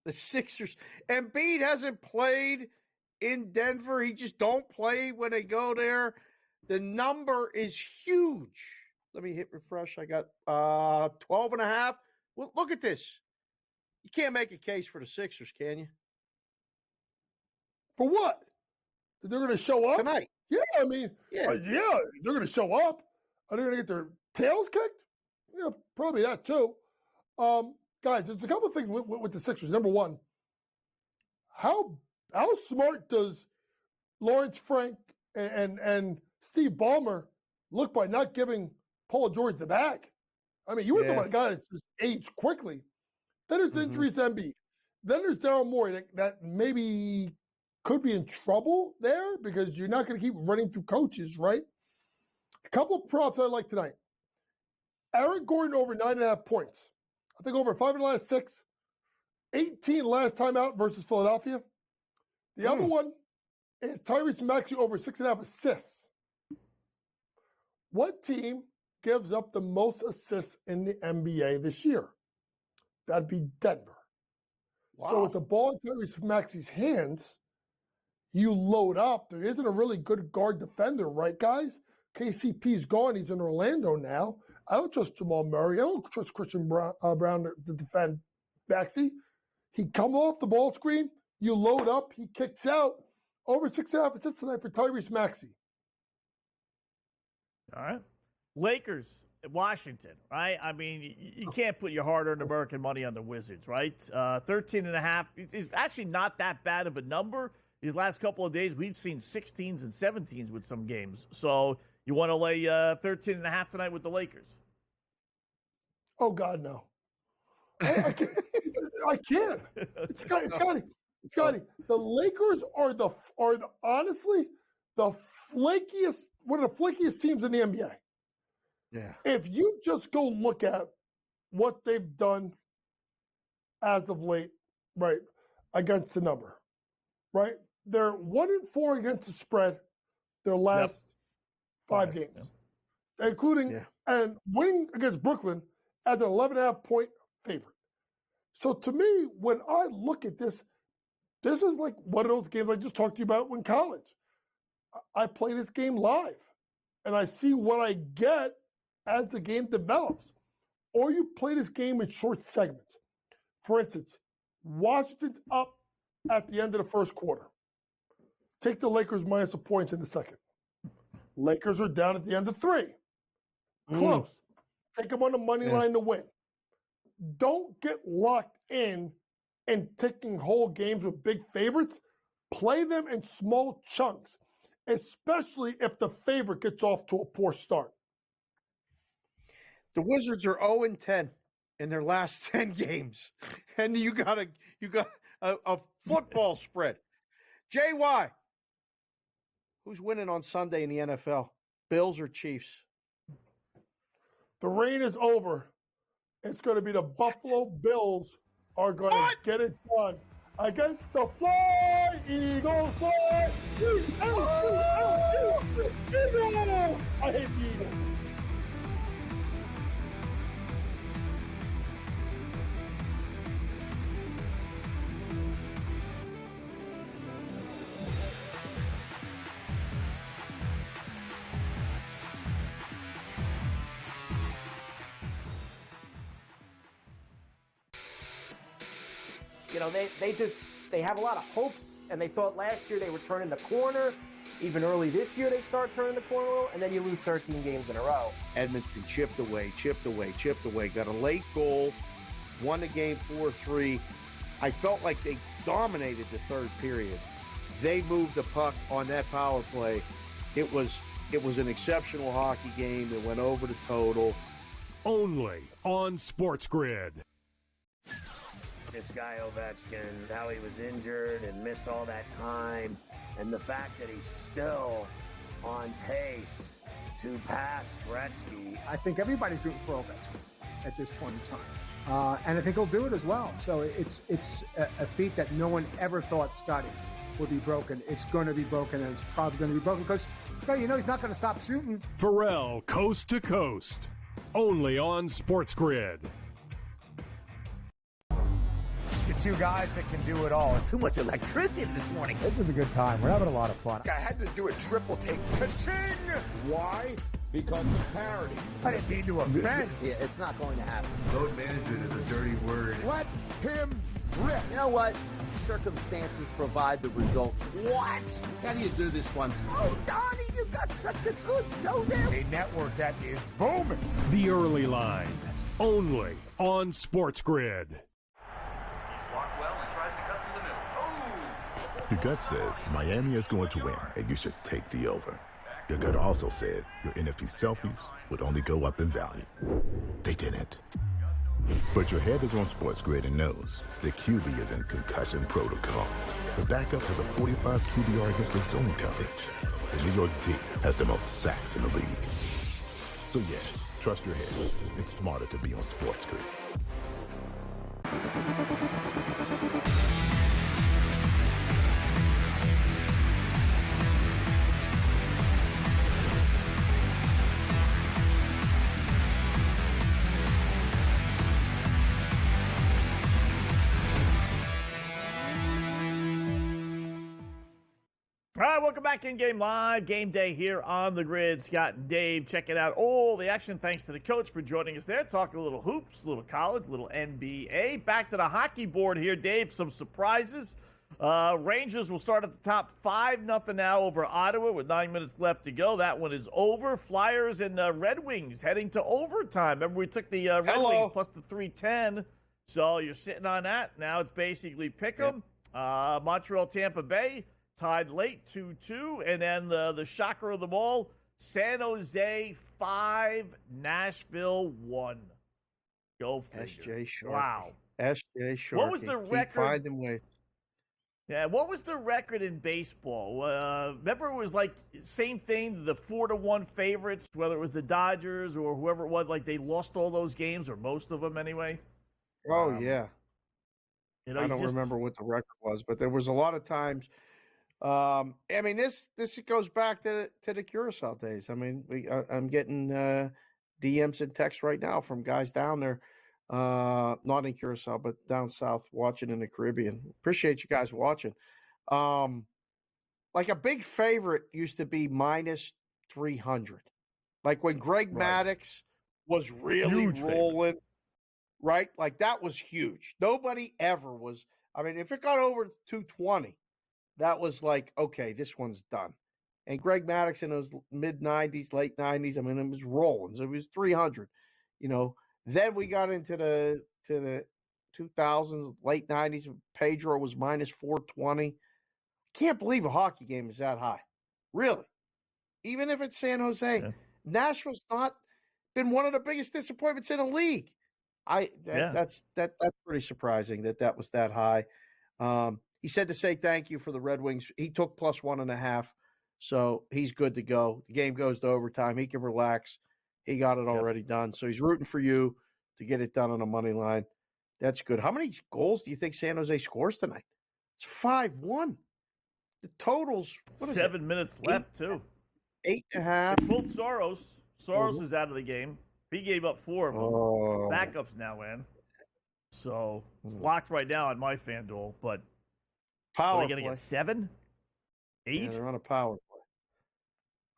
The Sixers. Embiid hasn't played in Denver. He just don't play when they go there. The number is huge. Let me hit refresh. I got 12.5. Well, look at this. You can't make a case for the Sixers, can you? For what? They're going to show up? Tonight. Yeah, they're going to show up. Are they going to get their tails kicked? Yeah, probably that too. Guys, there's a couple of things with the Sixers. Number one, how smart does Lawrence Frank and Steve Ballmer look by not giving Paul George the bag? You were talking about a guy that's just aged quickly. Then there's injuries to Embiid. Then there's Daryl Morey that maybe could be in trouble there because you're not going to keep running through coaches, right? A couple of props I like tonight. Aaron Gordon over 9.5 points. I think over 5 in the last 6. 18 last time out versus Philadelphia. The other one is Tyrese Maxey over 6.5 assists. What team gives up the most assists in the NBA this year? That'd be Denver. Wow. So with the ball in Tyrese Maxey's hands, you load up. There isn't a really good guard defender, right, guys? KCP's gone. He's in Orlando now. I don't trust Jamal Murray. I don't trust Christian Brown to defend Maxey. He comes off the ball screen. You load up. He kicks out. Over 6.5 assists tonight for Tyrese Maxey. All right. Lakers, Washington, right? You can't put your hard-earned American money on the Wizards, right? 13.5 is actually not that bad of a number. These last couple of days, we've seen 16s and 17s with some games. So You want to lay 13.5 tonight with the Lakers? Oh God, no. I can't. I can't. Scotty. The Lakers are honestly the flakiest, one of the flakiest teams in the NBA. Yeah. If you just go look at what they've done as of late, right, against the number, right? They're 1-4 against the spread their last 5 games, including and winning against Brooklyn as an 11.5 point favorite. So to me, when I look at this, this is like one of those games I just talked to you about in college. I play this game live, and I see what I get as the game develops. Or you play this game in short segments. For instance, Washington's up at the end of the first quarter. Take the Lakers minus a point in the second. Lakers are down at the end of 3. Close. Take them on the money line to win. Don't get locked in and taking whole games with big favorites. Play them in small chunks, especially if the favorite gets off to a poor start. The Wizards are 0-10 in their last 10 games, and you got a football spread. JY, who's winning on Sunday in the NFL? Bills or Chiefs? The reign is over. It's going to be the Buffalo Bills are going to get it done against the Fly Eagles. Fly! Eagles! I hate the Eagles. You know, they have a lot of hopes, and they thought last year they were turning the corner. Even early this year, they start turning the corner, and then you lose 13 games in a row. Edmonton chipped away, got a late goal, won the game 4-3. I felt like they dominated the third period. They moved the puck on that power play. It was an exceptional hockey game. It went over the total. Only on SportsGrid. This guy Ovechkin, how he was injured and missed all that time, and the fact that he's still on pace to pass Gretzky. I think everybody's rooting for Ovechkin at this point in time, and I think he'll do it as well. So it's a feat that no one ever thought Scotty would be broken. It's going to be broken, and it's probably going to be broken because Scotty, he's not going to stop shooting. Pharrell, coast to coast, only on SportsGrid. The two guys that can do it all. Too much electricity this morning. This is a good time. We're having a lot of fun. I had to do a triple take. Ka-ching! Why? Because of parity. I didn't mean to offend. Yeah, it's not going to happen. Load management is a dirty word. Let him rip. You know what? Circumstances provide the results. What? How do you do this once? Oh, Donnie, you got such a good show there. A network that is booming. The Early Line, only on SportsGrid. Your gut says Miami is going to win, and you should take the over. Your gut also said your NFT selfies would only go up in value. They didn't. But your head is on SportsGrid and knows the QB is in concussion protocol. The backup has a 45 QBR against the zone coverage. The New York D has the most sacks in the league. So yeah, trust your head. It's smarter to be on SportsGrid. All right, welcome back in Game Live. Game Day here on the grid. Scott and Dave checking out all the action. Thanks to the coach for joining us there. Talking a little hoops, a little college, a little NBA. Back to the hockey board here, Dave. Some surprises. Rangers will start at the top 5-0 now over Ottawa with 9 minutes left to go. That one is over. Flyers and Red Wings heading to overtime. Remember, we took the Red Wings plus the 310. So you're sitting on that. Now it's basically pick 'em. Montreal, Tampa Bay. Tied late 2-2, and then the shocker of them all, San Jose 5, Nashville 1. Go figure. SJ Sharkey. Wow. SJ Sharkey. What was the record? Keep finding ways. Yeah, what was the record in baseball? Remember, it was like same thing. The 4-1 favorites, whether it was the Dodgers or whoever it was, like they lost all those games or most of them anyway. Oh yeah. You know, I don't remember what the record was, but there was a lot of times. I mean, this goes back to the Curacao days. I mean, I'm getting DMs and texts right now from guys down there, not in Curacao, but down south watching in the Caribbean. Appreciate you guys watching. Like a big favorite used to be minus 300. Like when Greg Maddux was really rolling, right? Like that was huge. Nobody ever was. I mean, if it got over 220, that was like, okay, this one's done. And Greg Maddux in those mid-90s, late 90s, I mean, it was rolling. So it was 300, you know. Then we got into the 2000s, late 90s. Pedro was minus 420. Can't believe a hockey game is that high. Really. Even if it's San Jose. Yeah. Nashville's not been one of the biggest disappointments in the league. That's pretty surprising that was that high. He said to say thank you for the Red Wings. He took plus 1.5, so he's good to go. The game goes to overtime. He can relax. He got it already done. So he's rooting for you to get it done on a money line. That's good. How many goals do you think San Jose scores tonight? It's 5-1. The totals. 7 minutes left, too. 8.5. They pulled Soros. Soros is out of the game. He gave up 4 of them. Backups now, man. So it's locked right now on my FanDuel, but power are they going to get 7? 8? Yeah, they're on a power play.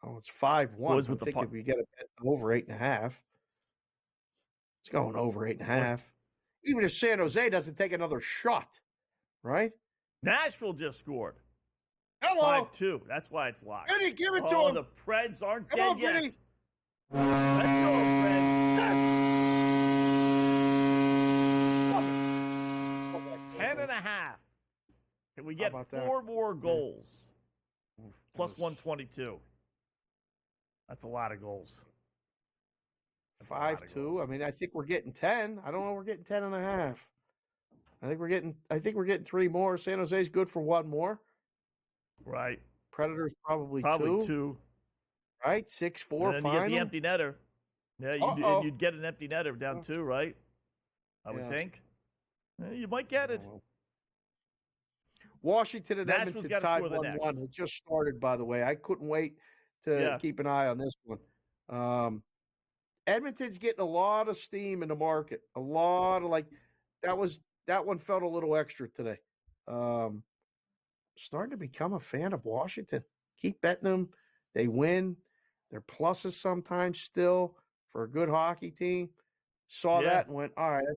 Oh, it's 5-1. I think if we get it over 8.5, it's going over 8.5. Even if San Jose doesn't take another shot, right? Nashville just scored. Hello. 5-2. That's why it's locked. Vinny, give it to him. The Preds aren't Come dead on, yet. Vinny. Let's go, Preds. Yes. 10.5. Can we get 4 more goals? Plus 122. That's a lot of goals. 5-2. I mean, I think we're getting 10. I don't know. We're getting 10.5. I think we're getting 3 more. San Jose's good for 1 more. Right. Predators probably 2. Right. 6-4 and then final. You get the empty netter. Yeah, you'd get an empty netter down 2, right? I would think. You might get it. Washington and Edmonton tied 1-1. It just started, by the way. I couldn't wait to keep an eye on this one. Edmonton's getting a lot of steam in the market. A lot of that one felt a little extra today. Starting to become a fan of Washington. Keep betting them. They win. They're pluses sometimes still for a good hockey team. Saw that and went, all right, I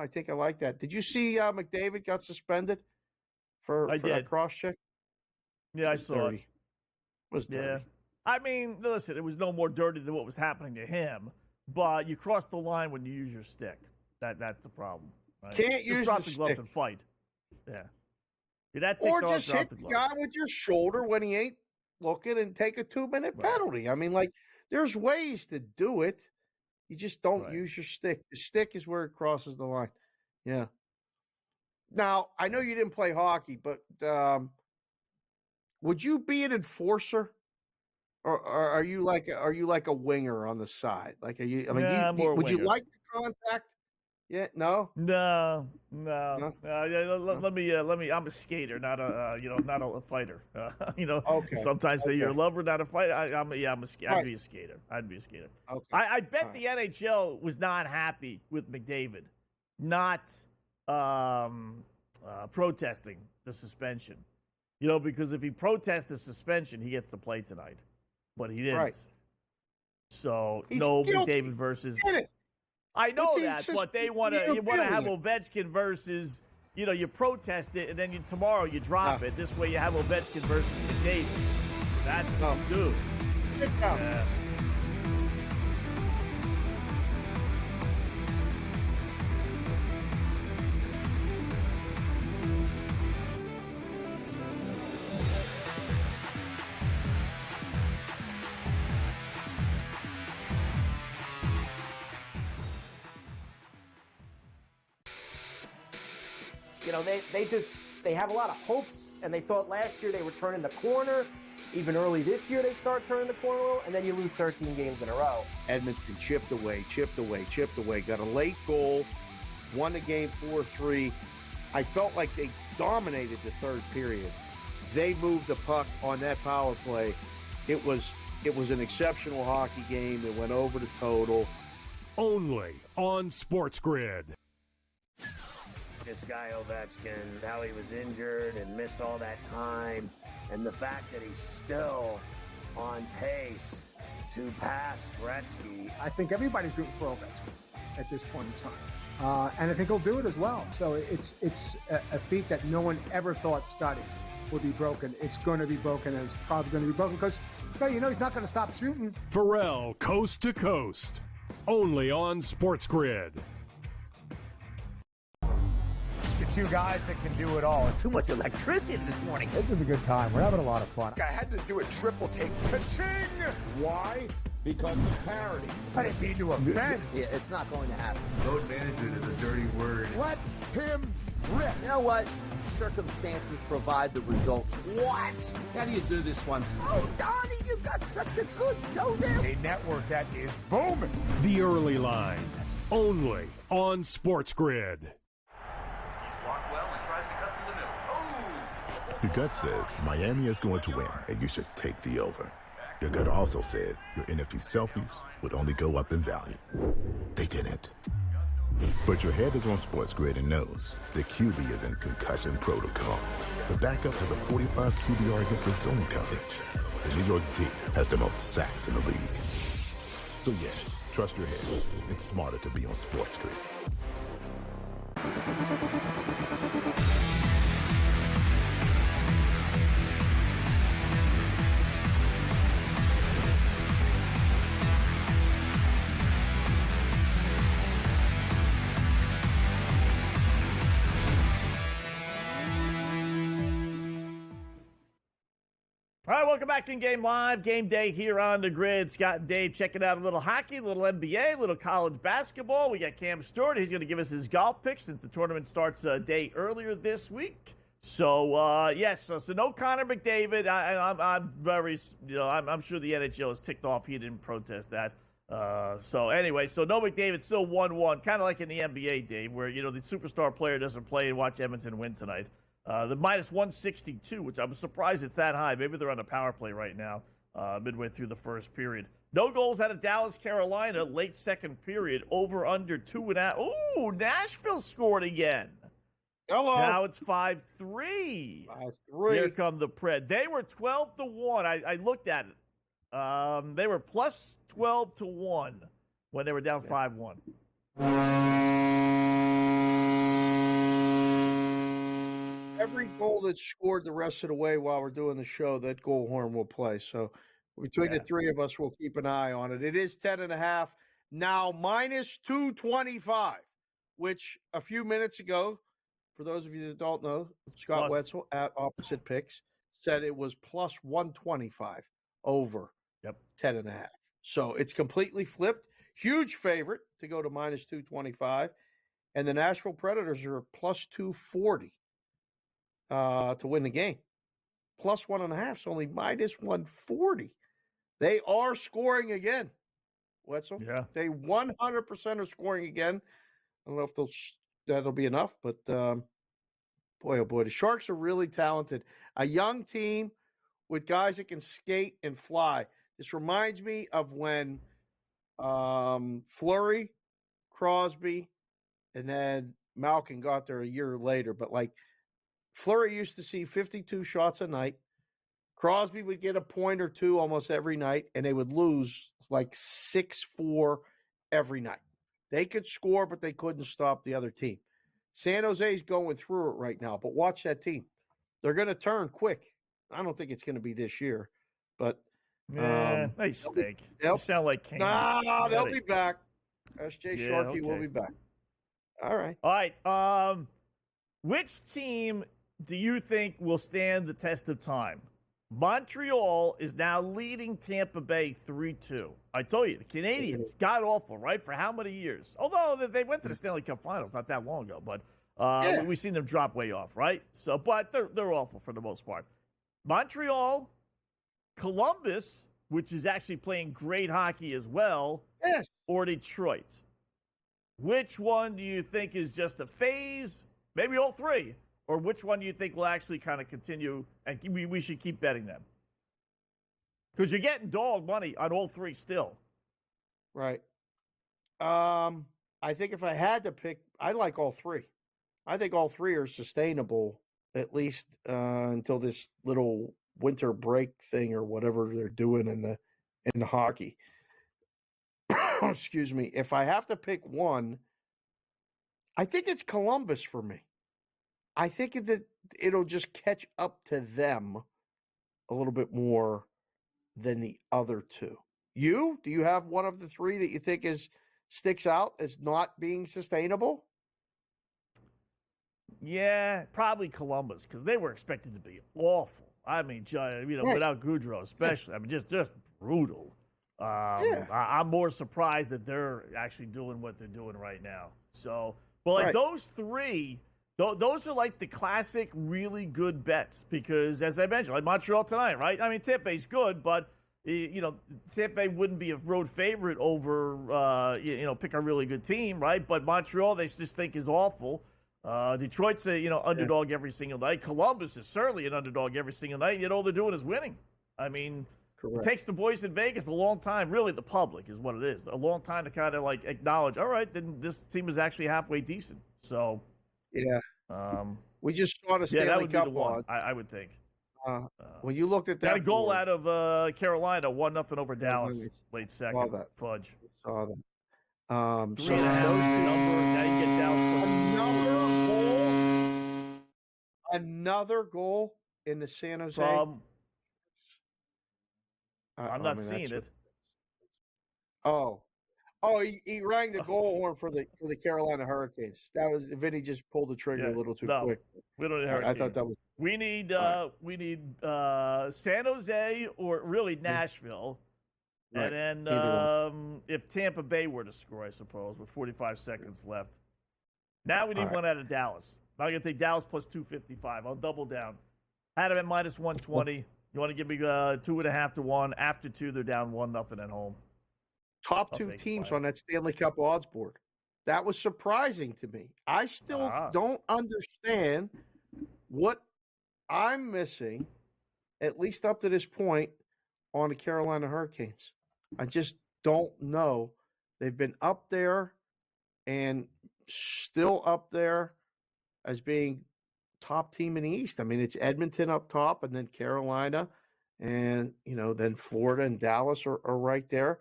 think I like that. Did you see McDavid got suspended for a cross check? Yeah, I saw it. It was dirty. Yeah. I mean, listen, it was no more dirty than what was happening to him, but you cross the line when you use your stick. That's the problem. Right? Can't use drop the gloves stick. And fight. Yeah. Or just hit the guy with your shoulder when he ain't looking and take a 2-minute penalty. I mean, there's ways to do it. You just don't use your stick. The stick is where it crosses the line. Yeah. Now, I know you didn't play hockey, but would you be an enforcer? Or are you like a winger on the side? Like, are you? I mean, would you like the contact? Yeah, no. Let me. I'm a skater, not a fighter. Okay. Sometimes say you're a lover, not a fighter. I'd be a skater. Okay. I bet the NHL was not happy with McDavid, not protesting the suspension. Because if he protests the suspension, he gets to play tonight. But he didn't. Right. So McDavid versus. I know that, but they want to. You want to have Ovechkin versus. You protest it, and then tomorrow you drop it. This way, you have Ovechkin versus McDavid. That's what you do. Yeah. they have a lot of hopes, and they thought last year they were turning the corner. Even early this year, they start turning the corner, and then you lose 13 games in a row. Edmonton chipped away, got a late goal, won the game 4-3. I felt like they dominated the third period. They moved the puck on that power play. It was an exceptional hockey game. It went over the total. Only on SportsGrid. This guy Ovechkin, how he was injured and missed all that time, and the fact that he's still on pace to pass Gretzky. I think everybody's rooting for Ovechkin at this point in time. And I think he'll do it as well. So it's a feat that no one ever thought studied would be broken. It's going to be broken, and it's probably going to be broken because, he's not going to stop shooting. Pharrell, coast to coast. Only on SportsGrid. The two guys that can do it all. Too much electricity this morning. This is a good time. We're having a lot of fun. I had to do a triple take. Ka-ching! Why? Because of parity. I didn't mean to offend. Yeah, it's not going to happen. Load management is a dirty word. Let him rip. You know what? Circumstances provide the results. What? How do you do this once? Oh, Donnie, you got such a good show there. A network that is booming. The Early Line. Only on SportsGrid. Your gut says Miami is going to win, and you should take the over. Your gut also said your NFT selfies would only go up in value. They didn't. But your head is on SportsGrid and knows the QB is in concussion protocol. The backup has a 45 QBR against the zone coverage. The New York D has the most sacks in the league. So yeah, trust your head. It's smarter to be on SportsGrid. All right, welcome back to In-Game Live. Game day here on the grid. Scott and Dave checking out a little hockey, a little NBA, a little college basketball. We got Cam Stewart. He's going to give us his golf picks since the tournament starts a day earlier this week. So, yes, so no Connor McDavid. I'm very, I'm sure the NHL is ticked off he didn't protest that. So anyway, so no McDavid, still 1-1, kind of like in the NBA, Dave, where, the superstar player doesn't play and watch Edmonton win tonight. The minus 162, which I'm surprised it's that high. Maybe they're on a power play right now, midway through the first period. No goals out of Dallas, Carolina, late second period, over under 2.5. Ooh, Nashville scored again. Hello. Now it's 5-3. 5-3. Here come the Pred. They were 12-1. I looked at it. They were plus 12-1 when they were down 5-1. Every goal that's scored the rest of the way while we're doing the show, that goal horn will play. So between the three of us, we'll keep an eye on it. It is 10.5. Now minus 225, which a few minutes ago, for those of you that don't know, Scott Wetzel at Opposite Picks said it was plus 125 over 10.5. So it's completely flipped. Huge favorite to go to minus 225. And the Nashville Predators are plus 240. To win the game. Plus 1.5, so only minus 140. They are scoring again, Wetzel. Yeah. They 100% are scoring again. I don't know if that'll be enough, but boy, oh boy, the Sharks are really talented. A young team with guys that can skate and fly. This reminds me of when Fleury, Crosby, and then Malkin got there a year later, but Fleury used to see 52 shots a night. Crosby would get a point or two almost every night, and they would lose 6-4 every night. They could score, but they couldn't stop the other team. San Jose's going through it right now, but watch that team. They're going to turn quick. I don't think it's going to be this year, but they stink. They sound like King. Nah, they'll be back. SJ Sharkey will be back. All right. All right. Which team do you think will stand the test of time? Montreal is now leading Tampa Bay 3-2. I told you, the Canadians got awful, right? For how many years? Although they went to the Stanley Cup Finals not that long ago. But We've seen them drop way off, right? So, but they're awful for the most part. Montreal, Columbus, which is actually playing great hockey as well, yes, or Detroit. Which one do you think is just a phase? Maybe all three. Or which one do you think will actually kind of continue and we should keep betting them? Because you're getting dog money on all three still. Right. I think if I had to pick, I like all three. I think all three are sustainable, at least until this little winter break thing or whatever they're doing in the hockey. Excuse me. If I have to pick one, I think it's Columbus for me. I think that it'll just catch up to them a little bit more than the other two. Do you have one of the three that you think sticks out as not being sustainable? Yeah, probably Columbus, because they were expected to be awful. I mean, without Goudreau especially. I mean, just brutal. I'm more surprised that they're actually doing what they're doing right now. So, but those three, those are like the classic really good bets because, as I mentioned, like Montreal tonight, right? I mean, Tampa Bay's good, but Tampa Bay wouldn't be a road favorite over, pick a really good team, right? But Montreal, they just think is awful. Detroit's a underdog every single night. Columbus is certainly an underdog every single night. Yet all they're doing is winning. I mean, it takes the boys in Vegas a long time. Really, the public is what it is. A long time to kind of like acknowledge. All right, then this team is actually halfway decent. So, we just saw the Stanley that would Cup be the one. I would think. When you look at that, got a goal board, out of Carolina, 1-0 over Dallas, late second. Fudge. Saw that. So those two numbers, now you get Dallas another goal in the San Jose. I'm not seeing it. He rang the goal horn for the Carolina Hurricanes. That was Vinny just pulled the trigger a little too quick. We don't need I thought that was. We need San Jose or really Nashville, and then if Tampa Bay were to score, I suppose, with 45 seconds left. Now we need one out of Dallas. I'm going to take Dallas plus 255. I'll double down. Had them at minus 120. You want to give me 2.5 to 1. After 2, they're down 1-0 at home. Top two teams on that Stanley Cup odds board. That was surprising to me. I still don't understand what I'm missing, at least up to this point, on the Carolina Hurricanes. I just don't know. They've been up there and still up there as being top team in the East. I mean, it's Edmonton up top and then Carolina and, then Florida and Dallas are right there.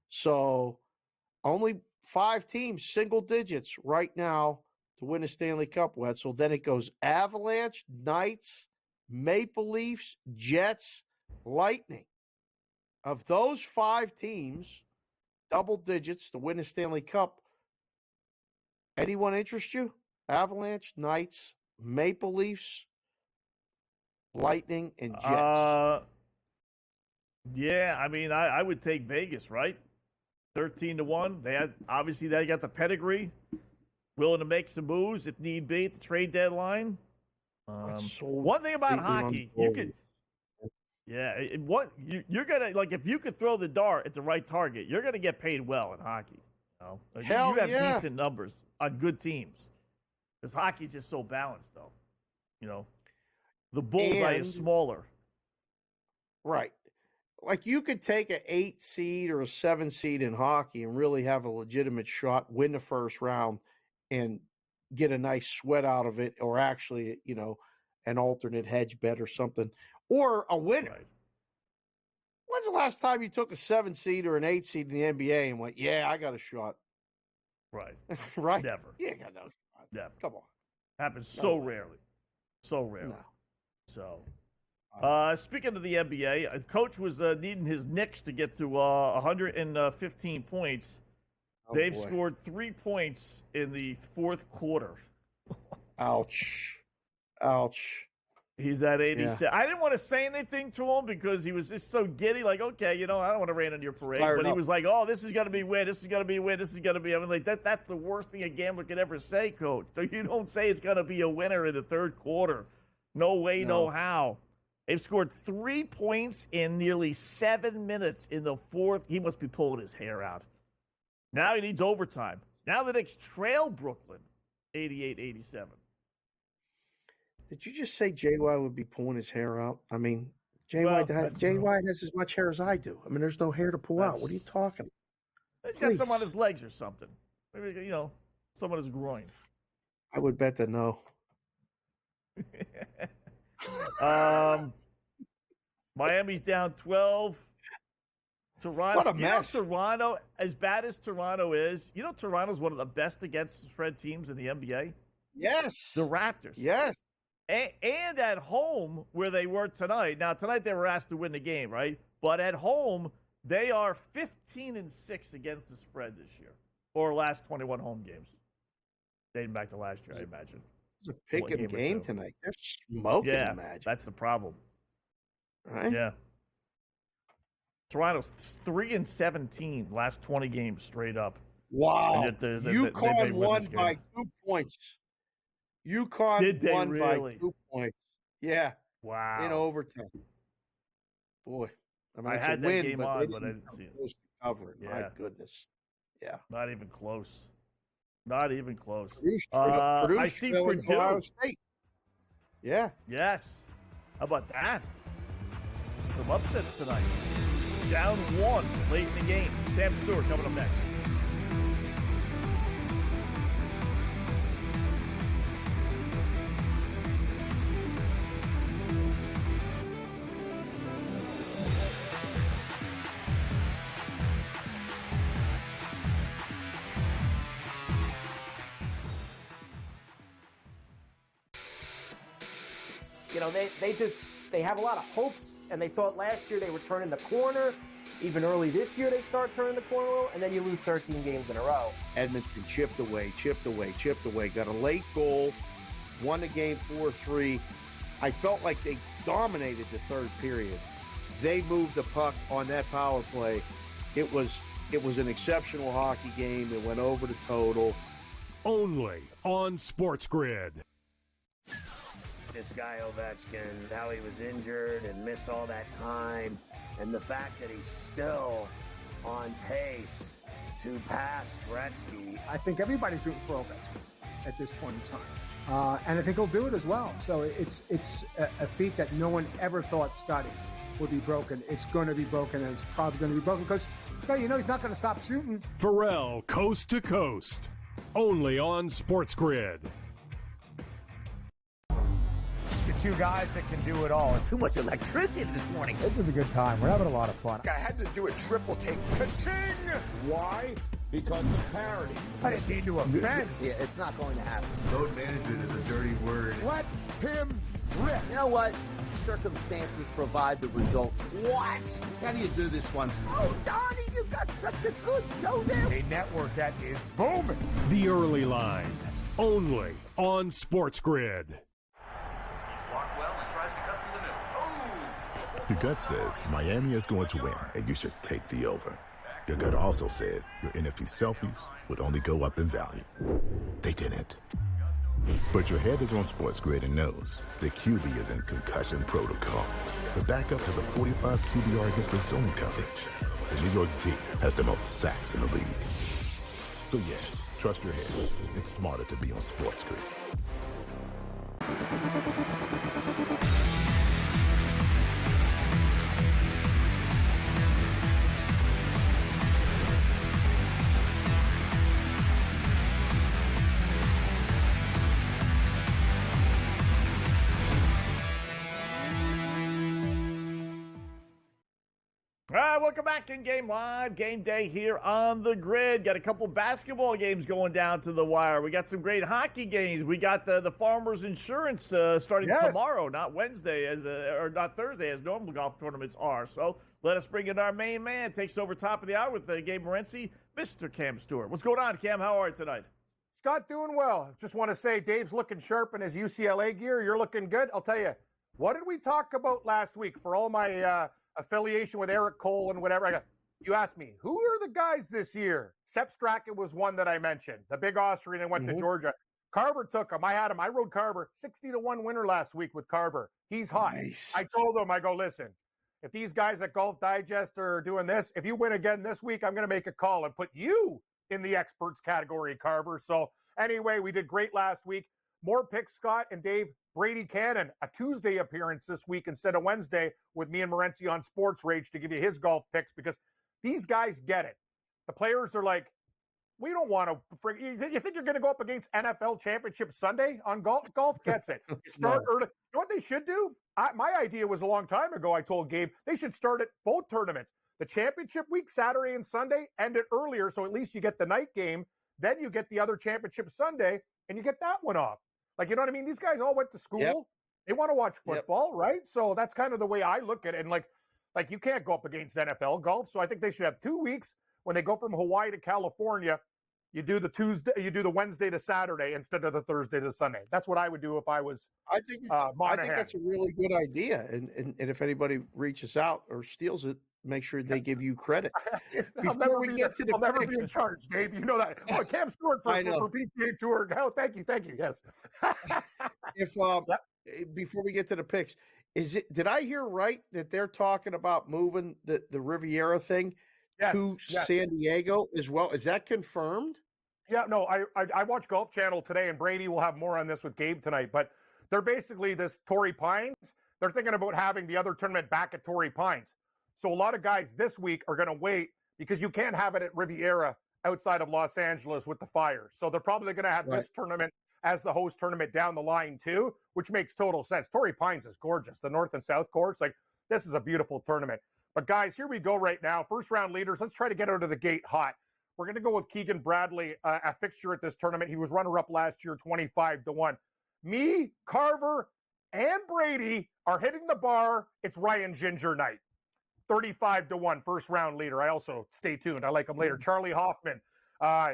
So only 5 teams, single digits right now to win a Stanley Cup, Wetzel. Then it goes Avalanche, Knights, Maple Leafs, Jets, Lightning. Of those 5 teams, double digits to win a Stanley Cup, anyone interest you? Avalanche, Knights, Maple Leafs, Lightning, and Jets. Yeah, I mean, I would take Vegas, right? 13-1. They got the pedigree, willing to make some moves if need be at the trade deadline. One thing about hockey, you could, you're gonna if you could throw the dart at the right target, you're gonna get paid well in hockey. You have decent numbers on good teams. Because hockey's just so balanced, though. The bullseye is smaller. Right. Like you could take an 8 seed or a 7 seed in hockey and really have a legitimate shot, win the first round, and get a nice sweat out of it, or actually, an alternate hedge bet or something, or a winner. Right. When's the last time you took a 7 seed or an 8 seed in the NBA and went, I got a shot? Right. Right? Never. You ain't got no shot. Never. Come on. Happens so rarely. So rarely. No. So, speaking of the NBA, a coach was needing his Knicks to get to 115 points. They've scored 3 points in the fourth quarter. Ouch. He's at 87. Yeah. I didn't want to say anything to him because he was just so giddy. Like, okay, I don't want to rain on your parade. Fired but he up. was like, oh, this is going to be win. This is going to be win. This is going to be. I mean, like that's the worst thing a gambler could ever say, Coach. You don't say it's going to be a winner in the third quarter. No way, no how. They've scored 3 points in nearly 7 minutes in the fourth. He must be pulling his hair out. Now he needs overtime. Now the Knicks trail Brooklyn 88-87. Did you just say JY would be pulling his hair out? I mean, JY has as much hair as I do. I mean, there's no hair to pull out. What are you talking about? He's got some on his legs or something. Maybe, some on his groin. I would bet that no. Miami's down 12. Toronto. What a mess. Toronto, as bad as Toronto is, Toronto's one of the best against the spread teams in the NBA? Yes. The Raptors. Yes. And at home, where they were tonight. Now, tonight they were asked to win the game, right? But at home, they are 15-6 against the spread this year, or last 21 home games. Dating back to last year, I imagine. It's a pick-em game tonight. They're smoking the Magic. That's the problem. Right? Yeah. Toronto's 3-17 last 20 games straight up. Wow. UConn won by 2 points. UConn won by 2 points. Yeah. Wow. In overtime. Boy. I mean, I it's had a that win, game but on, they but I didn't didn't see it. close to cover it. Yeah. My goodness. Yeah. Not even close. Not even close. Purdue I see Ohio Purdue. State. Yeah. Yes. How about that? Some upsets tonight. Down 1 late in the game. Sam Stewart coming up next. They have a lot of hopes, and they thought last year they were turning the corner. Even early this year, they start turning the corner, and then you lose 13 games in a row. Edmonton chipped away. Got a late goal, won the game 4-3. I felt like they dominated the third period. They moved the puck on that power play. It was an exceptional hockey game. It went over the total. Only on SportsGrid. This guy Ovechkin, how he was injured and missed all that time, and the fact that he's still on pace to pass Gretzky. I think everybody's rooting for Ovechkin at this point in time, and I think he'll do it as well. So it's a feat that no one ever thought Scotty would be broken. It's going to be broken, and it's probably going to be broken because he's not going to stop shooting. Pharrell, coast to coast, only on SportsGrid. The two guys that can do it all. Too much electricity this morning. This is a good time. We're having a lot of fun. I had to do a triple take. Ka-ching! Why? Because of parity. I didn't mean to offend. Yeah, it's not going to happen. Load management is a dirty word. Let him rip. You know what? Circumstances provide the results. What? How do you do this once? Oh, Donnie, you got such a good show there. A network that is booming. The Early Line, only on SportsGrid. Your gut says Miami is going to win, and you should take the over. Your gut also said your NFT selfies would only go up in value. They didn't. But your head is on SportsGrid and knows the QB is in concussion protocol. The backup has a 45 QBR against the zone coverage. The New York D has the most sacks in the league. So yeah, trust your head. It's smarter to be on SportsGrid. All right, welcome back in Game Live. Game Day here on the grid. Got a couple basketball games going down to the wire. We got some great hockey games. We got the Farmers Insurance starting tomorrow, not Wednesday, or not Thursday, as normal golf tournaments are. So let us bring in our main man. Takes over top of the hour with Gabe Morency, Mr. Cam Stewart. What's going on, Cam? How are you tonight? Scott, doing well. Just want to say Dave's looking sharp in his UCLA gear. You're looking good. I'll tell you, what did we talk about last week? For all my affiliation with Eric Cole and whatever, you asked me, who are the guys this year? Sepp Straka was one that I mentioned, the big Austrian that went to Georgia. Carver took him. I had him. I rode Carver. 60-1 winner last week with Carver. He's hot. Nice. I told him, I go, listen, if these guys at Golf Digest are doing this, if you win again this week, I'm going to make a call and put you in the experts category, Carver. So anyway, we did great last week. More picks, Scott and Dave. Brady Cannon, a Tuesday appearance this week instead of Wednesday with me and Morency on Sports Rage to give you his golf picks because these guys get it. The players are like, we don't want to. You think you're going to go up against NFL Championship Sunday on golf? Golf gets it. You start early. You know what they should do? My idea was a long time ago. I told Gabe they should start at both tournaments. The championship week, Saturday and Sunday, end it earlier, so at least you get the night game. Then you get the other championship Sunday, and you get that one off. Like, you know what I mean? These guys all went to school. Yep. They want to watch football, right? So that's kind of the way I look at it. And like you can't go up against NFL golf. So I think they should have 2 weeks when they go from Hawaii to California. You do the Wednesday to Saturday instead of the Thursday to Sunday. That's what I would do if I was. I think that's a really good idea. And if anybody reaches out or steals it, make sure they give you credit. I'll never be in charge, Dave. You know that. Oh, Cam Stewart for PGA Tour. Oh, thank you. Yes. Before we get to the picks, did I hear right that they're talking about moving the Riviera thing to San Diego as well? Is that confirmed? Yeah, no, I watched Golf Channel today, and Brady will have more on this with Gabe tonight, but they're basically this Torrey Pines. They're thinking about having the other tournament back at Torrey Pines. So a lot of guys this week are going to wait because you can't have it at Riviera outside of Los Angeles with the fire. So they're probably going to have this tournament as the host tournament down the line too, which makes total sense. Torrey Pines is gorgeous. The North and South courts, this is a beautiful tournament. But guys, here we go right now. First round leaders. Let's try to get out of the gate hot. We're going to go with Keegan Bradley, a fixture at this tournament. He was runner-up last year, 25-1. Me, Carver, and Brady are hitting the bar. It's Ryan Ginger night. 35-1, first round leader. I also, stay tuned. I like him later. Charlie Hoffman,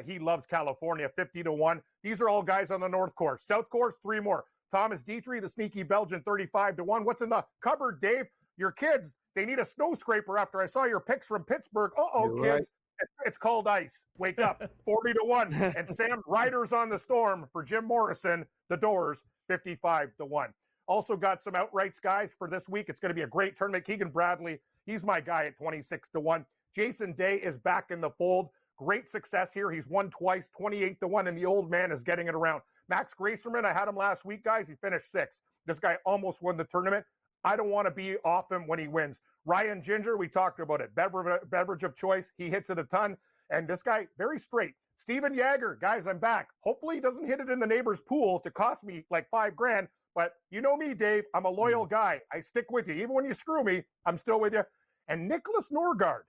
he loves California, 50-1. These are all guys on the North course. South course, 3 more. Thomas Dietrich, the sneaky Belgian, 35-1. What's in the cupboard, Dave? Your kids, they need a snow scraper after I saw your picks from Pittsburgh. Kids. Right. It's called ice. Wake up. 40-1. And Sam Riders on the Storm for Jim Morrison, the Doors, 55-1. Also got some outrights, guys, for this week. It's going to be a great tournament. Keegan Bradley, he's my guy at 26-1. Jason Day is back in the fold. Great success here. He's won twice, 28-1, and the old man is getting it around. Max Gracerman, I had him last week, guys. He finished 6th. This guy almost won the tournament. I don't want to be off him when he wins. Ryan Ginger, we talked about it. Beverage of choice. He hits it a ton. And this guy, very straight. Steven Yager, guys, I'm back. Hopefully he doesn't hit it in the neighbor's pool to cost me like $5,000. But you know me, Dave. I'm a loyal guy. I stick with you. Even when you screw me, I'm still with you. And Nicholas Norgard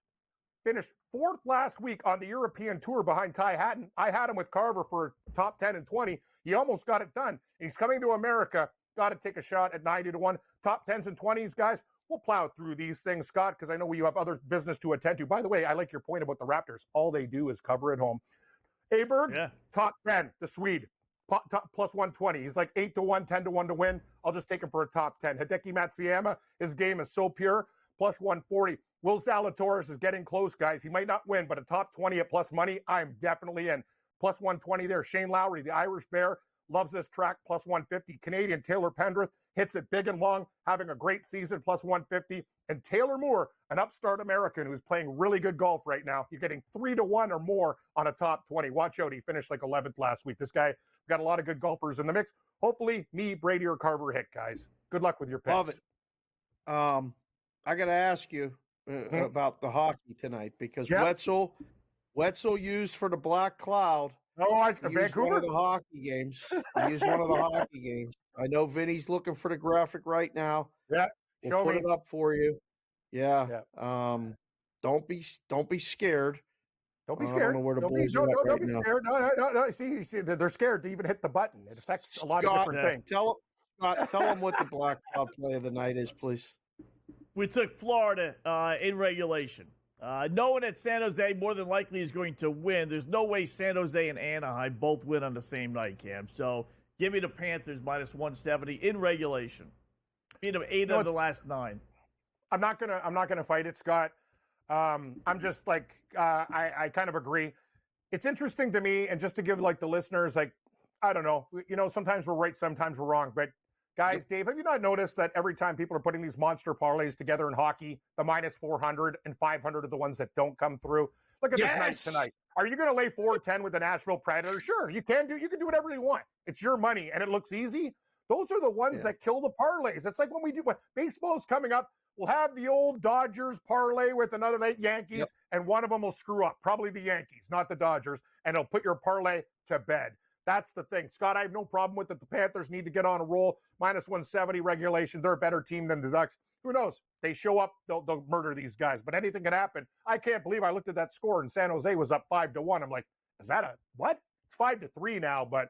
finished 4th last week on the European Tour behind Ty Hatton. I had him with Carver for top 10 and 20. He almost got it done. He's coming to America. Got to take a shot at 90-1. Top 10s and 20s, guys. We'll plow through these things, Scott, because I know you have other business to attend to. By the way, I like your point about the Raptors. All they do is cover at home. Aberg, top 10, the Swede, plus 120. He's like 8-1, 10-1 to win. I'll just take him for a top 10. Hideki Matsuyama, his game is so pure, plus 140. Will Zalatoris is getting close, guys. He might not win, but a top 20 at plus money, I'm definitely in. Plus 120 there. Shane Lowry, the Irish Bear, loves this track, plus 150. Canadian Taylor Pendrith hits it big and long, having a great season, plus 150. And Taylor Moore, an upstart American who's playing really good golf right now. You're getting 3-1 or more on a top 20. Watch out, he finished like 11th last week. This guy got a lot of good golfers in the mix. Hopefully, me, Brady, or Carver hit, guys. Good luck with your picks. Love it. I got to ask you about the hockey tonight because Wetzel used for the Black Cloud. Vancouver? One of the hockey games. He used one of the hockey games. I know Vinny's looking for the graphic right now. Yeah, we'll put it up for you. Yeah. Don't be scared. Don't be scared. I don't know where the boys are at right now. Scared. No. See, they're scared to even hit the button. It affects a lot of different things. Tell them what the Black Cloud play of the night is, please. We took Florida in regulation. Knowing that San Jose more than likely is going to win, there's no way San Jose and Anaheim both win on the same night, Cam. So give me the Panthers minus 170 in regulation. Beat them 8 of the last 9. I'm not gonna fight it, Scott. I'm just like I kind of agree. It's interesting to me, and just to give like the listeners, like, I don't know, sometimes we're right, sometimes we're wrong, but guys, Dave, have you not noticed that every time people are putting these monster parlays together in hockey, the minus 400 and 500 are the ones that don't come through? Look at this night tonight. Are you going to lay 410 with the Nashville Predators? Sure, you can do whatever you want. It's your money, and it looks easy. Those are the ones that kill the parlays. It's like when baseball's coming up, we'll have the old Dodgers parlay with another late Yankees, and one of them will screw up. Probably the Yankees, not the Dodgers, and it'll put your parlay to bed. That's the thing. Scott, I have no problem with it. The Panthers need to get on a roll. Minus 170 regulation. They're a better team than the Ducks. Who knows? They show up, they'll murder these guys. But anything can happen. I can't believe I looked at that score and San Jose was up 5-1. I'm like, is that a what? It's 5-3 now, but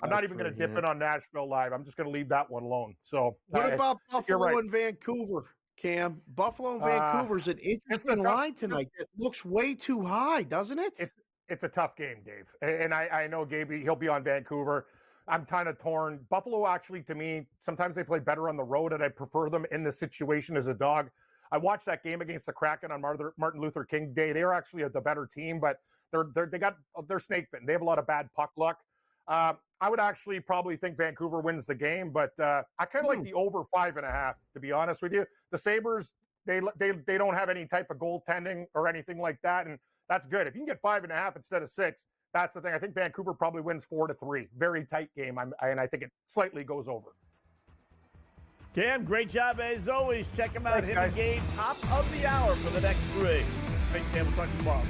I'm not even going to dip in on Nashville Live. I'm just going to leave that one alone. So what about Buffalo right. and Vancouver, Cam? Buffalo and Vancouver's an interesting line tonight. It looks way too high, doesn't it? It's a tough game, Dave. And I know Gabe, he'll be on Vancouver. I'm kind of torn. Buffalo, actually, to me, sometimes they play better on the road, and I prefer them in this situation as a dog. I watched that game against the Kraken on Martin Luther King Day. They are actually the better team, but they're snake bitten. They have a lot of bad puck luck. I would actually probably think Vancouver wins the game, but I kind of like the over 5.5, to be honest with you. The Sabres, they don't have any type of goaltending or anything like that, and that's good. If you can get 5.5 instead of 6, that's the thing. I think Vancouver probably wins 4-3. Very tight game, and I think it slightly goes over. Cam, great job as always. Check him out. Thanks, Him guys. and Gabe, top of the hour for the next 3. Thanks, Cam. We'll talk to you tomorrow.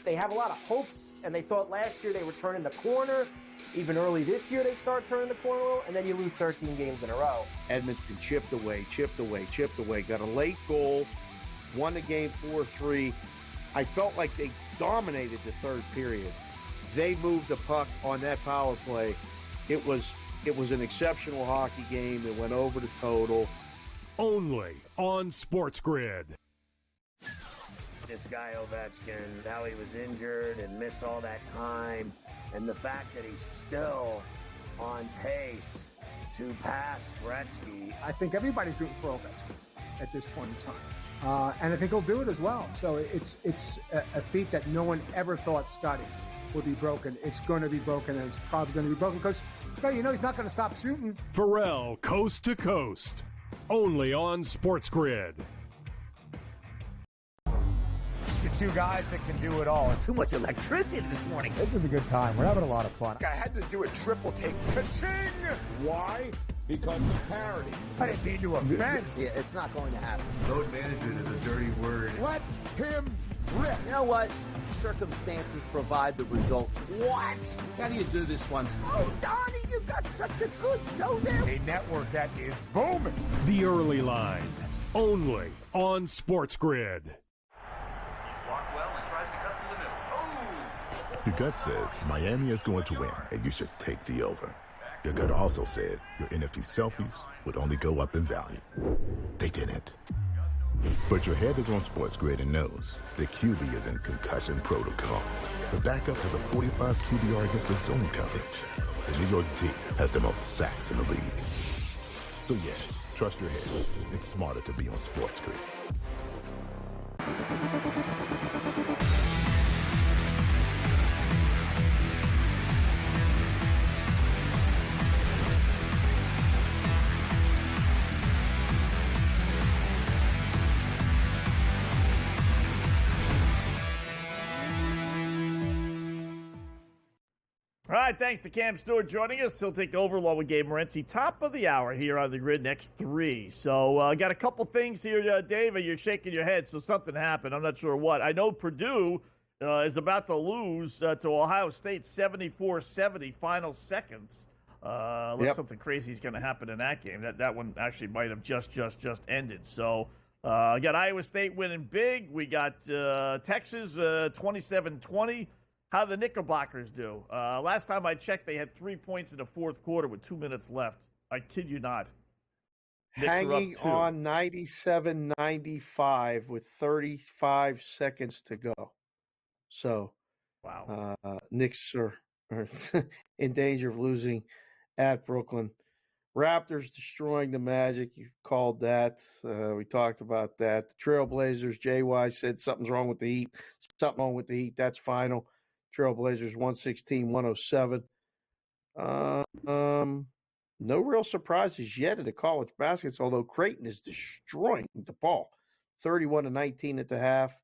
They have a lot of hopes, and they thought last year they were turning the corner. Even early this year, they start turning the corner, and then you lose 13 games in a row. Edmonton chipped away, got a late goal, won the game 4-3. I felt like they dominated the third period. They moved the puck on that power play. It was an exceptional hockey game. It went over the total. Only on SportsGrid. This guy Ovechkin, how he was injured and missed all that time, and the fact that he's still on pace to pass Gretzky. I think everybody's rooting for Ovechkin at this point in time, and I think he'll do it as well. So it's a feat that no one ever thought Scotty would be broken. It's going to be broken, and it's probably going to be broken because he's not going to stop shooting. Pharrell, coast to coast, only on SportsGrid. Two guys that can do it all. Too much electricity this morning. This is a good time. We're having a lot of fun. I had to do a triple take. Ka-ching! Why? Because of parity. I didn't mean to offend. Yeah, it's not going to happen. Load management is a dirty word. Let him rip. You know what? Circumstances provide the results. What? How do you do this once? Oh, Donnie, you got such a good show there. A network that is booming. The early line, only on SportsGrid. Your gut says Miami is going to win, and you should take the over. Your gut also said your NFT selfies would only go up in value. They didn't. But your head is on SportsGrid and knows the QB is in concussion protocol. The backup has a 45 QBR against the zone coverage. The New York D has the most sacks in the league. So yeah, trust your head. It's smarter to be on SportsGrid. All right, thanks to Cam Stewart joining us. He'll take over along with Gabe Morency. Top of the hour here on the grid, next 3. So I got a couple things here, David. You're shaking your head, so something happened. I'm not sure what. I know Purdue is about to lose to Ohio State 74-70, final seconds. Unless something crazy is going to happen in that game. That one actually might have just ended. So Got Iowa State winning big. We got Texas 27-20. How the Knickerbockers do? Last time I checked, they had 3 points in the fourth quarter with 2 minutes left. I kid you not. Knicks Hanging are up 2. on 97-95 with 35 seconds to go. So, wow. Knicks are in danger of losing at Brooklyn. Raptors destroying the Magic. You called that. We talked about that. The Trailblazers, JY said something's wrong with the Heat. Something wrong with the Heat. That's final. Trailblazers 116-107. No real surprises yet in the college baskets, although Creighton is destroying DePaul. 31-19 at the half.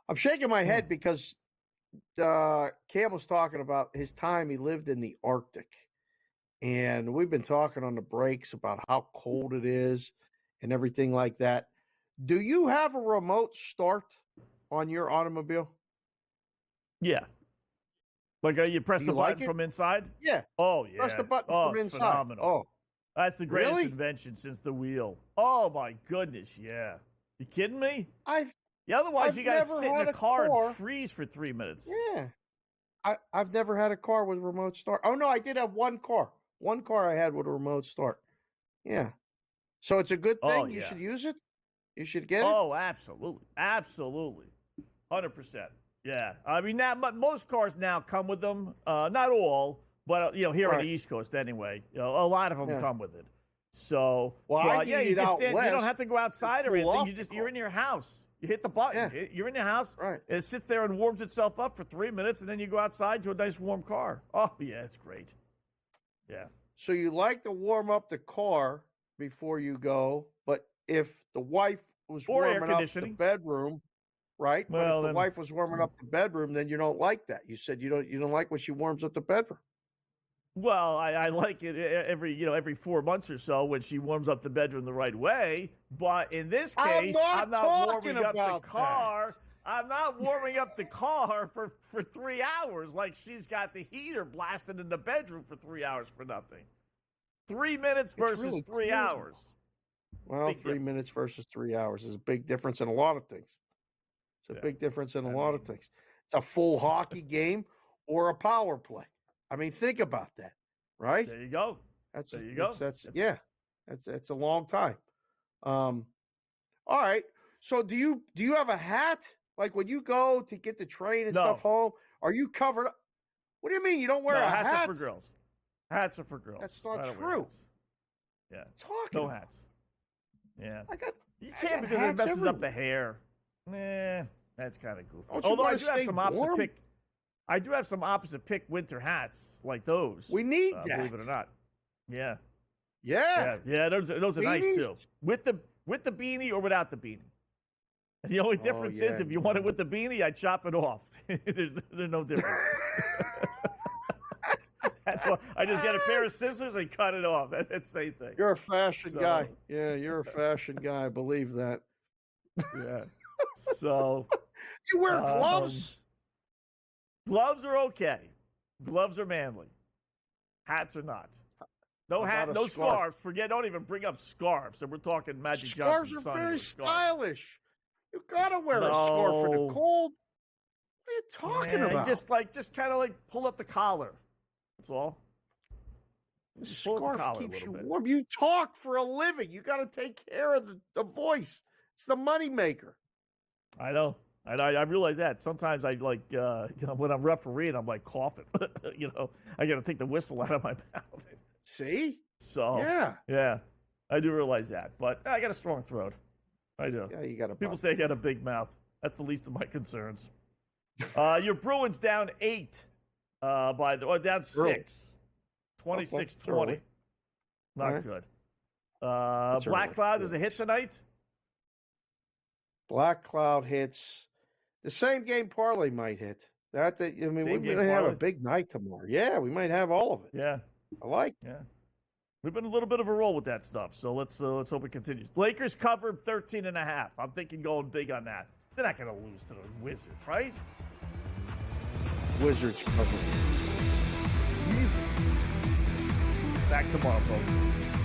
I'm shaking my head because Cam was talking about his time he lived in the Arctic. And we've been talking on the breaks about how cold it is and everything like that. Do you have a remote start on your automobile? Yeah. Like you press the button from inside? Yeah. Oh, yeah. Press the button from inside. Phenomenal. Oh. That's the greatest invention since the wheel. Oh, my goodness, yeah. You kidding me? Otherwise, you got to sit in a car and freeze for 3 minutes. Yeah. I've never had a car with a remote start. Oh, no, I did have one car. One car I had with a remote start. Yeah. So it's a good thing. Oh, You yeah. should use it. You should get it. Oh, absolutely. Absolutely. 100%. Yeah. I mean, now, most cars now come with them. Not all, but, here on the East Coast anyway. A lot of them come with it. So, you don't have to go outside or anything. You're in your house. You hit the button. Yeah. You're in your house. Right. It sits there and warms itself up for 3 minutes, and then you go outside to a nice warm car. Oh, yeah, it's great. Yeah. So you like to warm up the car before you go, but if the wife was warming up the bedroom, right? Well, if the wife was warming up the bedroom, then you don't like that. You said you don't like when she warms up the bedroom. Well, I like it every 4 months or so when she warms up the bedroom the right way. But in this case, I'm not warming up the car. I'm not warming up the car for 3 hours like she's got the heater blasting in the bedroom for 3 hours for nothing. 3 minutes versus really 3 cool. hours. Well, 3 minutes versus 3 hours is a big difference in a lot of things. It's a big difference in a lot of things. It's a full hockey game or a power play. I mean, think about that, right? There you go. That's a long time. All right. So do you have a hat? Like when you go to get the train and stuff home, are you covered up? What do you mean you don't wear a hat? Hats are for girls. Hats are for girls. That's not true. Yeah. No hats. Yeah. You I can't got because it hats messes everywhere. up the hair. That's kind of goofy. Don't you Although I wanna do have stay some opposite warm? pick. I do have some opposite pick winter hats like those. We need that. Believe it or not. Yeah. Yeah. Yeah. Those are nice Beanies? too. With the beanie or without the beanie. And the only difference is if you want it with the beanie, I chop it off. They're no different. That's why I just get a pair of scissors and cut it off. That's the same thing. You're a fashion guy. Yeah, you're a fashion guy. I believe that. Yeah. So you wear gloves? Gloves are okay. Gloves are manly. Hats are not. No hat, no scarves. Forget. Don't even bring up scarves. And we're talking Magic Scarves Johnson. are very stylish. You gotta wear a scarf for the cold. What are you talking about? Just kind of like pull up the collar. That's all. The scarf keeps you warm. You talk for a living. You got to take care of the voice. It's the money maker. I know. I realize that. Sometimes I when I'm refereeing, I'm like coughing. I got to take the whistle out of my mouth. See? So yeah, I do realize that. But I got a strong throat. I do. Yeah, you got a. People say I got a big mouth. That's the least of my concerns. Your Bruins down 8. Down 6. 26-20. Not good. Black Cloud is a hit tonight? Black Cloud hits. The same game parlay might hit. We might have a big night tomorrow. Yeah, we might have all of it. Yeah. I like. Yeah. We've been a little bit of a roll with that stuff, so let's hope it continues. Lakers covered 13.5. I'm thinking going big on that. They're not going to lose to the Wizards, right? Wizards covered. Back tomorrow, folks.